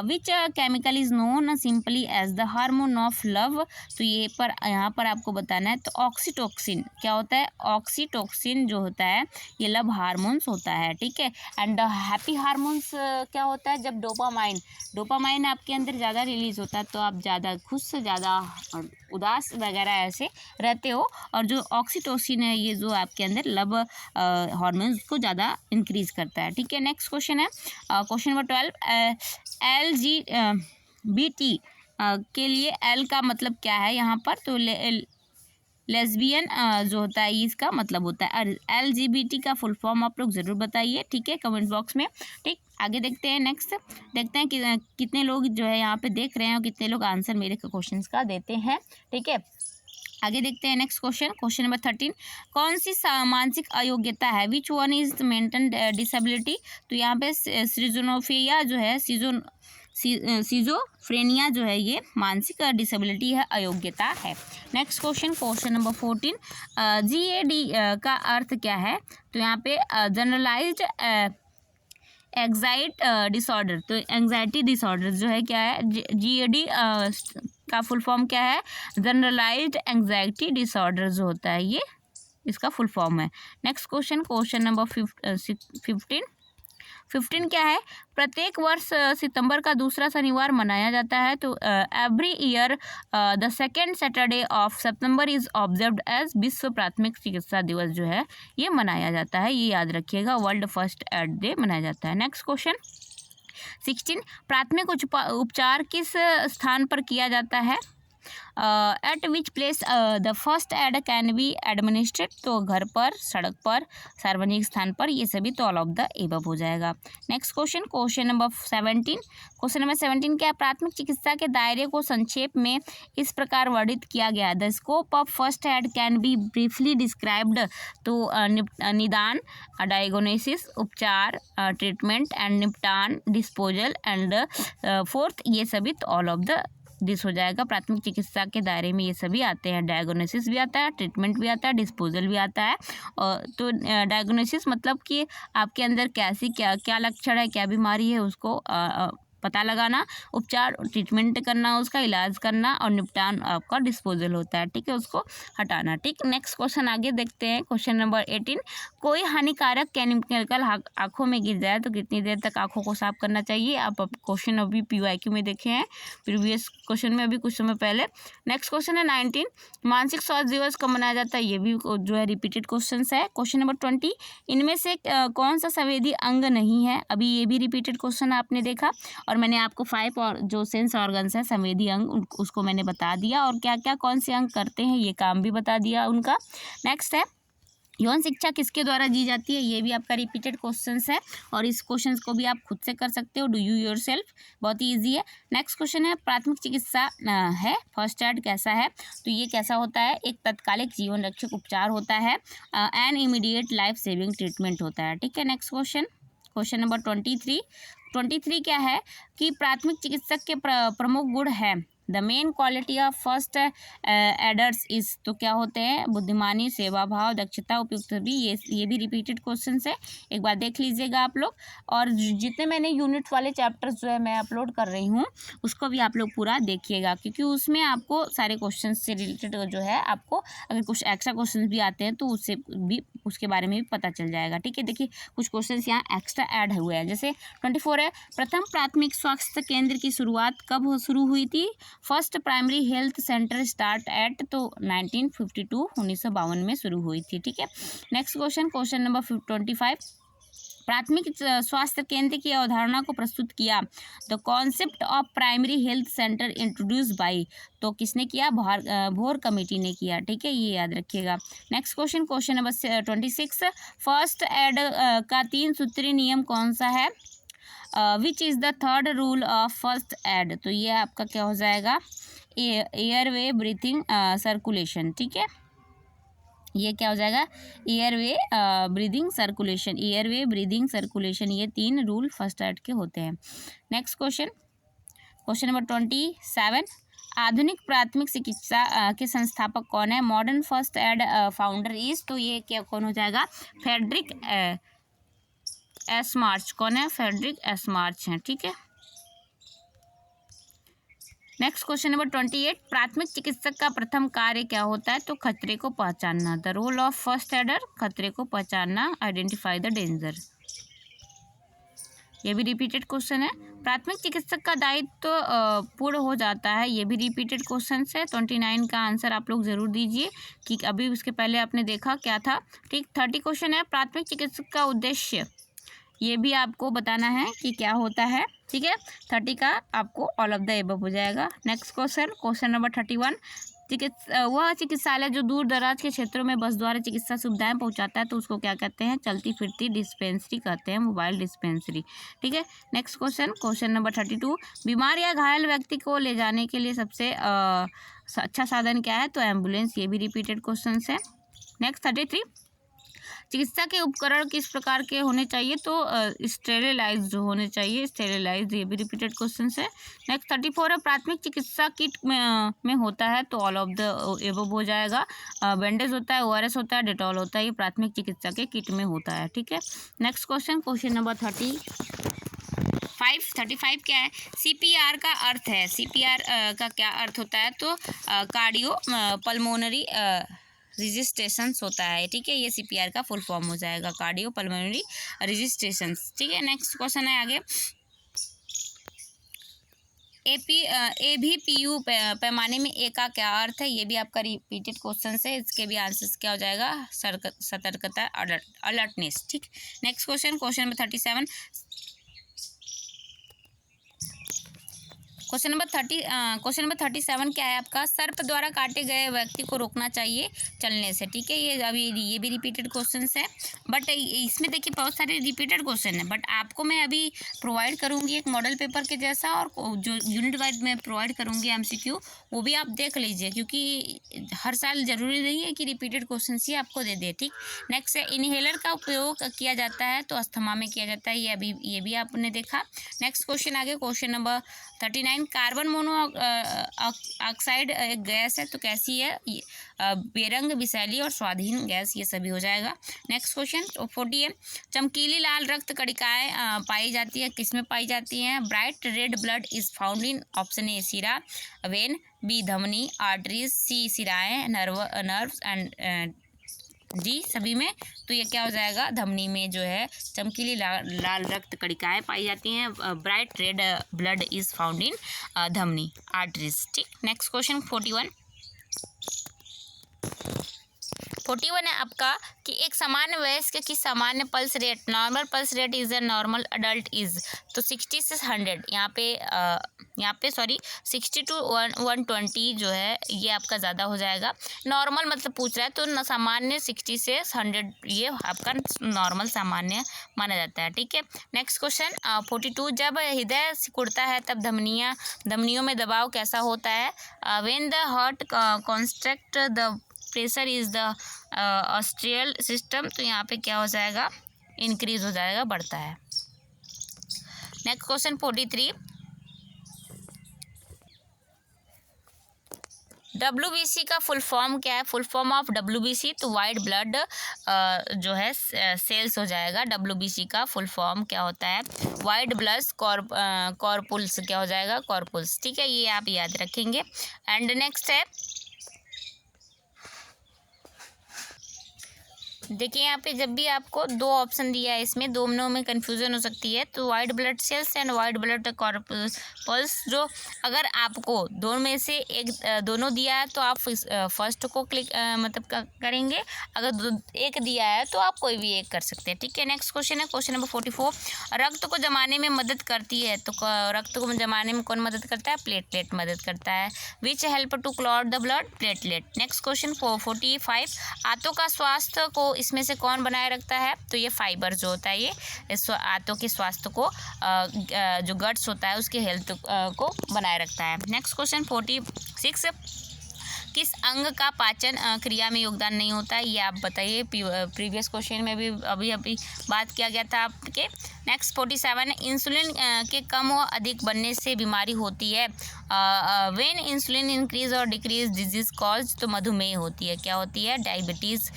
which chemical is known simply as the hormone of love, तो ये पर यहाँ पर आपको बताना है, तो ऑक्सीटोक्सिन क्या होता है, ऑक्सीटोक्सिन जो होता है ये लव हार्मोन्स होता है, ठीक है। एंड हैप्पी हार्मोन्स क्या होता है, जब डोपामाइन आपके अंदर ज़्यादा रिलीज होता है तो आप ज़्यादा खुश से ज़्यादा उदास वगैरह ऐसे रहते हो, और जो ऑक्सीटोसिन है ये जो आपके अंदर लव हार्मोन्स को ज़्यादा इंक्रीज करता है, ठीक है। नेक्स्ट क्वेश्चन है क्वेश्चन नंबर 12, LGBT के लिए एल का मतलब क्या है यहाँ पर, तो लेस्बियन जो होता है इसका मतलब होता है, LGBT का फुल फॉर्म आप लोग ज़रूर बताइए, ठीक है, कमेंट बॉक्स में, ठीक। आगे देखते हैं, नेक्स्ट देखते हैं कि कितने लोग जो है यहाँ पे देख रहे हैं और कितने लोग आंसर मेरे क्वेश्चंस का देते हैं, ठीक है। आगे देखते हैं नेक्स्ट क्वेश्चन, क्वेश्चन नंबर 13, कौन सी मानसिक अयोग्यता है, which one is mental disability, तो यहाँ पे सिजोफ्रेनिया जो है सिजोफ्रेनिया जो है ये मानसिक डिसेबिलिटी है, अयोग्यता है। Next question, question number 14, GAD का अर्थ क्या है, तो यहाँ पे जनरलाइज्ड एंग्जाइटी डिसऑर्डर, तो एंग्जाइटी डिसऑर्डर जो है क्या है, GAD का फुल फॉर्म क्या है, जनरलाइज्ड एंग्जाइटी डिसऑर्डर जो होता है ये इसका फुल फॉर्म है। नेक्स्ट क्वेश्चन, क्वेश्चन नंबर 15 क्या है, प्रत्येक वर्ष सितंबर का दूसरा शनिवार मनाया जाता है, तो every year the second Saturday of September is observed as विश्व प्राथमिक चिकित्सा दिवस जो है ये मनाया जाता है, ये याद रखिएगा, वर्ल्ड फर्स्ट एड डे मनाया जाता है। नेक्स्ट क्वेश्चन 16, प्राथमिक उपचार किस स्थान पर किया जाता है, eight which place the first aid can be administrate, तो घर पर, सड़क पर, सार्वजनिक स्थान पर, ये सभी तो ऑल ऑफ द एबव हो जाएगा। नेक्स्ट क्वेश्चन, क्वेश्चन नंबर 17 क्या, प्राथमिक चिकित्सा के दायरे को संक्षेप में इस प्रकार वर्णित किया गया, the scope of first aid can be briefly described, तो निदान, डायग्नोसिस, उपचार, ट्रीटमेंट एंड निपटान, डिस्पोजल एंड फोर्थ, ये सभी तो ऑल ऑफ द दिस हो जाएगा। प्राथमिक चिकित्सा के दायरे में ये सभी आते हैं, डायग्नोसिस भी आता है, ट्रीटमेंट भी आता है, डिस्पोजल भी आता है। तो डायग्नोसिस मतलब कि आपके अंदर क्या लक्षण है, क्या बीमारी है, उसको पता लगाना, उपचार ट्रीटमेंट करना, उसका इलाज करना, और निपटान आपका डिस्पोजल होता है, ठीक है, उसको हटाना। ठीक, नेक्स्ट क्वेश्चन आगे देखते हैं। क्वेश्चन नंबर 18, कोई हानिकारक केमिकल आँखों में गिर जाए तो कितनी देर तक आँखों को साफ करना चाहिए? आप क्वेश्चन अभी PYQ में देखे हैं, प्रीवियस क्वेश्चन में अभी कुछ समय पहले। नेक्स्ट क्वेश्चन है 19, मानसिक स्वास्थ्य दिवस कब मनाया जाता है? ये भी जो है रिपीटेड क्वेश्चन है। क्वेश्चन नंबर 20, इनमें से कौन सा संवेदी अंग नहीं है? अभी ये भी रिपीटेड क्वेश्चन आपने देखा, और मैंने आपको 5 और जो सेंस ऑर्गन्स है संवेदी अंग उसको मैंने बता दिया, और क्या क्या कौन से अंग करते हैं ये काम भी बता दिया उनका। नेक्स्ट है, यौन शिक्षा किसके द्वारा दी जाती है? ये भी आपका रिपीटेड क्वेश्चंस है, और इस क्वेश्चंस को भी आप खुद से कर सकते हो, डू यू योरसेल्फ, बहुत ही ईजी है। नेक्स्ट क्वेश्चन है, प्राथमिक चिकित्सा है फर्स्ट एड कैसा है? तो ये कैसा होता है? एक तत्कालिक जीवन रक्षक उपचार होता है, N immediate life saving treatment होता है, ठीक है। नेक्स्ट क्वेश्चन नंबर 23 क्या है कि प्राथमिक चिकित्सक के प्रमुख गुण है। The main quality of first aiders is, तो क्या होते हैं? बुद्धिमानी, सेवा भाव, दक्षता, उपयुक्त भी, ये भी रिपीटेड क्वेश्चन है, एक बार देख लीजिएगा आप लोग। और जितने मैंने यूनिट वाले चैप्टर्स जो है मैं अपलोड कर रही हूँ उसको भी आप लोग पूरा देखिएगा, क्योंकि उसमें आपको सारे क्वेश्चन से रिलेटेड जो है, आपको अगर कुछ एक्स्ट्रा क्वेश्चन भी आते हैं तो उससे भी उसके बारे में भी पता चल जाएगा, ठीक है। देखिए कुछ क्वेश्चन यहाँ एक्स्ट्रा ऐड हुए हैं, जैसे 24 है, प्रथम प्राथमिक स्वास्थ्य केंद्र की शुरुआत कब शुरू हुई थी? First primary health centre start at, तो 1952 में शुरू हुई थी, ठीक है। नेक्स्ट क्वेश्चन नंबर 25, प्राथमिक स्वास्थ्य केंद्र की अवधारणा को प्रस्तुत किया। The concept of primary health centre introduce by, तो किसने किया? भोर कमेटी ने किया, ठीक है, ये याद रखिएगा। Next question number 26, first aid का 3 सूत्री नियम कौन सा है? Which is the third rule of first aid, तो ये आपका क्या हो जाएगा? एयरवे ब्रीथिंग सर्कुलेशन, ठीक है, ये क्या हो जाएगा? एयरवे ब्रीदिंग सर्कुलेशन, ये 3 रूल फर्स्ट एड के होते हैं। नेक्स्ट क्वेश्चन नंबर 27, आधुनिक प्राथमिक चिकित्सा के संस्थापक कौन है? Modern first aid founder is, तो ये क्या कौन हो जाएगा? फ्रेडरिक एस मार्च, कौन है? फ्रेडरिक एस मार्च हैं, ठीक है। नेक्स्ट क्वेश्चन नंबर 28, प्राथमिक चिकित्सक का प्रथम कार्य क्या होता है? तो खतरे को पहचानना, the role of first aider, खतरे को पहचानना, आइडेंटिफाई द डेंजर, ये भी रिपीटेड क्वेश्चन है। प्राथमिक चिकित्सक का दायित्व तो पूर्ण हो जाता है, ये भी रिपीटेड क्वेश्चन है। 29 का आंसर आप लोग जरूर दीजिए, कि अभी उसके पहले आपने देखा क्या था, ठीक। 30 क्वेश्चन है, प्राथमिक चिकित्सक का उद्देश्य, ये भी आपको बताना है कि क्या होता है, ठीक है। 30 का आपको ऑल ऑफ द एबव हो जाएगा। नेक्स्ट क्वेश्चन नंबर 31, वह चिकित्सालय जो दूर दराज के क्षेत्रों में बस द्वारा चिकित्सा सुविधाएं पहुंचाता है, तो उसको क्या कहते हैं? चलती फिरती डिस्पेंसरी कहते हैं, मोबाइल डिस्पेंसरी, ठीक है। नेक्स्ट क्वेश्चन नंबर 32, बीमार या घायल व्यक्ति को ले जाने के लिए सबसे अच्छा साधन क्या है? तो एम्बुलेंस, ये भी रिपीटेड क्वेश्चन है। नेक्स्ट 33, चिकित्सा के उपकरण किस प्रकार के होने चाहिए? तो स्टेरिलाइज्ड होने चाहिए, स्टेरिलाइज्ड, ये भी रिपीटेड क्वेश्चन है। नेक्स्ट 34 है, प्राथमिक चिकित्सा किट में होता है, तो ऑल ऑफ द एबव हो जाएगा। बैंडेज होता है, ORS होता है, डेटॉल होता है, ये प्राथमिक चिकित्सा के किट में होता है, ठीक है। नेक्स्ट क्वेश्चन नंबर 35 क्या है? CPR का अर्थ है, CPR का क्या अर्थ होता है? तो कार्डियो पल्मोनरी रजिस्ट्रेशंस होता है, ठीक है, ये CPR का फुल फॉर्म हो जाएगा, कार्डियो पल्मोनरी रजिस्ट्रेशंस, ठीक है। नेक्स्ट क्वेश्चन है आगे, ABPU पैमाने में A का क्या अर्थ है? ये भी आपका रिपीटेड क्वेश्चन है, इसके भी आंसर्स क्या हो जाएगा? सतर्कता, अलर्टनेस, ठीक। Next question number 37, question number 37 क्या है आपका? सर्प द्वारा काटे गए व्यक्ति को रोकना चाहिए चलने से, ठीक है, ये भी रिपीटेड क्वेश्चन है। बट इसमें देखिए बहुत सारे रिपीटेड क्वेश्चन है, बट आपको मैं अभी प्रोवाइड करूँगी एक मॉडल पेपर के जैसा, और जो यूनिट वाइज मैं प्रोवाइड करूँगी MCQ, वो भी आप देख लीजिए, क्योंकि हर साल ज़रूरी नहीं है कि रिपीटेड क्वेश्चन ही आपको दे दे, ठीक। नेक्स्ट है, इनहेलर का उपयोग किया जाता है, तो अस्थमा में किया जाता है, ये भी आपने देखा। नेक्स्ट क्वेश्चन आगे, क्वेश्चन नंबर 39, 49 कार्बन मोनोऑक्साइड एक गैस है तो कैसी है, बेरंग, विषैली और स्वादहीन गैस, ये सभी हो जाएगा। नेक्स्ट क्वेश्चन 40 है, चमकीली लाल रक्त कणिकाएं पाई जाती है, किसमें पाई जाती हैं? Bright red blood is found in option A सिरा, वेन, बी धमनी, आर्टरीज, सी सिराएं, नर्व्स एंड जी सभी में। तो ये क्या हो जाएगा, धमनी में जो है चमकीली लाल रक्त कणिकाएं पाई जाती हैं। Bright red blood is found in धमनी, आर्टरीज। ठीक, नेक्स्ट क्वेश्चन 41 है आपका कि एक सामान्य वयस्क की सामान्य pulse rate, normal pulse rate is a normal adult is, तो 60 से 100 यहाँ पे 60 to 120 जो है ये आपका ज़्यादा हो जाएगा। नॉर्मल मतलब पूछ रहा है तो सामान्य 60 से 100 ये आपका नॉर्मल सामान्य माना जाता है। ठीक है, नेक्स्ट क्वेश्चन 42, जब हृदय सिकुड़ता है तब धमनियों में दबाव कैसा होता है? When the heart construct the pressure is the arterial system, तो यहाँ पे क्या हो जाएगा, इंक्रीज हो जाएगा, बढ़ता है। नेक्स्ट क्वेश्चन 43, WBC का फुल फॉर्म क्या है? फुल फॉर्म ऑफ WBC तो वाइट ब्लड जो है सेल्स हो जाएगा। WBC का फुल फॉर्म क्या होता है? वाइट ब्लड कॉर्पुल्स, क्या हो जाएगा, कॉर्पुल्स। ठीक है, ये आप याद रखेंगे। एंड नेक्स्ट है, देखिए यहाँ पे जब भी आपको दो ऑप्शन दिया है, इसमें दोनों में कन्फ्यूजन हो सकती है, तो white blood cells and white blood कॉर्पल्स, जो अगर आपको दोनों में से एक दोनों दिया है तो आप फर्स्ट को क्लिक करेंगे, अगर एक दिया है तो आप कोई भी एक कर सकते हैं। ठीक है, नेक्स्ट क्वेश्चन है क्वेश्चन नंबर 44, रक्त को जमाने में मदद करती है, तो रक्त को जमाने में कौन मदद करता है? प्लेटलेट मदद करता है। Which help to clot the blood? Platelet. Next question 45, आंतों का स्वास्थ्य को इसमें से कौन बनाए रखता है? तो ये फाइबर जो होता है ये आंतों के स्वास्थ्य को जो गट्स होता है उसके हेल्थ को बनाए रखता है। नेक्स्ट क्वेश्चन 46, किस अंग का पाचन क्रिया में योगदान नहीं होता है? ये आप बताइए, प्रीवियस क्वेश्चन में भी अभी बात किया गया था आपके। नेक्स्ट 47, इंसुलिन के कम व अधिक बनने से बीमारी होती है। व्हेन इंसुलिन इंक्रीज और डिक्रीज डिजीज कॉज, तो मधुमेह होती है, क्या होती है? डायबिटीज़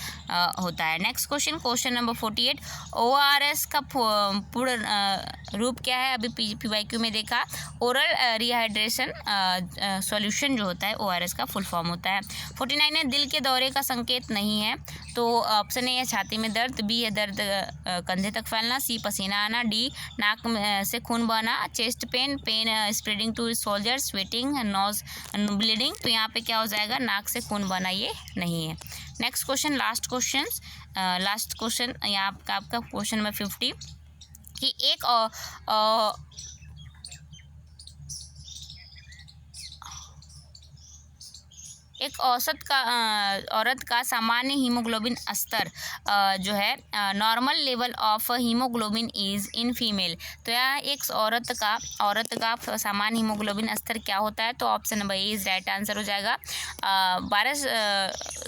होता है। नेक्स्ट क्वेश्चन नंबर 48, ORS का पूर्ण रूप क्या है? अभी PYQ में देखा, ओरल रिहाइड्रेशन सॉल्यूशन जो होता है ORS का फुल फॉर्म होता है। 49 है, दिल के दौरे का संकेत नहीं है, तो ऑप्शन ए है छाती में दर्द, बी है दर्द कंधे तक फैलना, सी पसीना आना, डी नाक से खून बहना, chest pain spreading to shoulder, sweating, nose bleeding, तो यहाँ पे क्या हो जाएगा? नाक से खून बहना ये नहीं है। नेक्स्ट क्वेश्चन, लास्ट क्वेश्चन यहाँ आपका क्वेश्चन नंबर 50 कि एक औरत का सामान्य हीमोग्लोबिन स्तर जो है normal level of haemoglobin is in female, तो यहाँ एक औरत का सामान्य हीमोग्लोबिन स्तर क्या होता है? तो option number A is right answer हो जाएगा। 12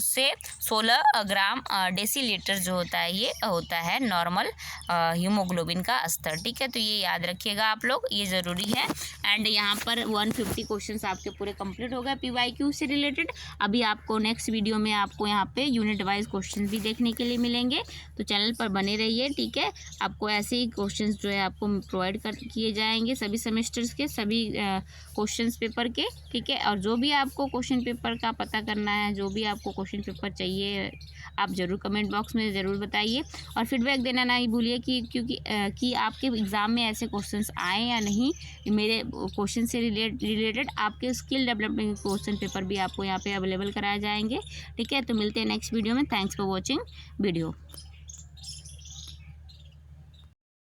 से 16 ग्राम डेसीलीटर जो होता है ये होता है नॉर्मल हीमोग्लोबिन का स्तर। ठीक है, तो ये याद रखिएगा आप लोग, ये ज़रूरी है। एंड यहाँ पर 150 क्वेश्चन आपके पूरे कंप्लीट हो गए PYQ से रिलेटेड। अभी आपको नेक्स्ट वीडियो में आपको यहाँ पे यूनिट वाइज क्वेश्चन भी देखने के लिए मिलेंगे, तो चैनल पर बने रहिए। ठीक है, आपको ऐसे ही क्वेश्चन जो है आपको प्रोवाइड किए जाएंगे सभी सेमेस्टर्स के, सभी क्वेश्चन पेपर के। ठीक है, और जो भी आपको क्वेश्चन पेपर का पता करना है, जो भी आपको क्वेश्चन पेपर चाहिए, आप ज़रूर कमेंट बॉक्स में ज़रूर बताइए और फीडबैक देना नहीं भूलिए कि आपके एग्ज़ाम में ऐसे क्वेश्चंस आए या नहीं। मेरे क्वेश्चन से रिलेटेड आपके स्किल डेवलपमेंट क्वेश्चन पेपर भी आपको यहाँ पे अवेलेबल कराए जाएंगे। ठीक है, तो मिलते हैं नेक्स्ट वीडियो में। Thanks for watching video.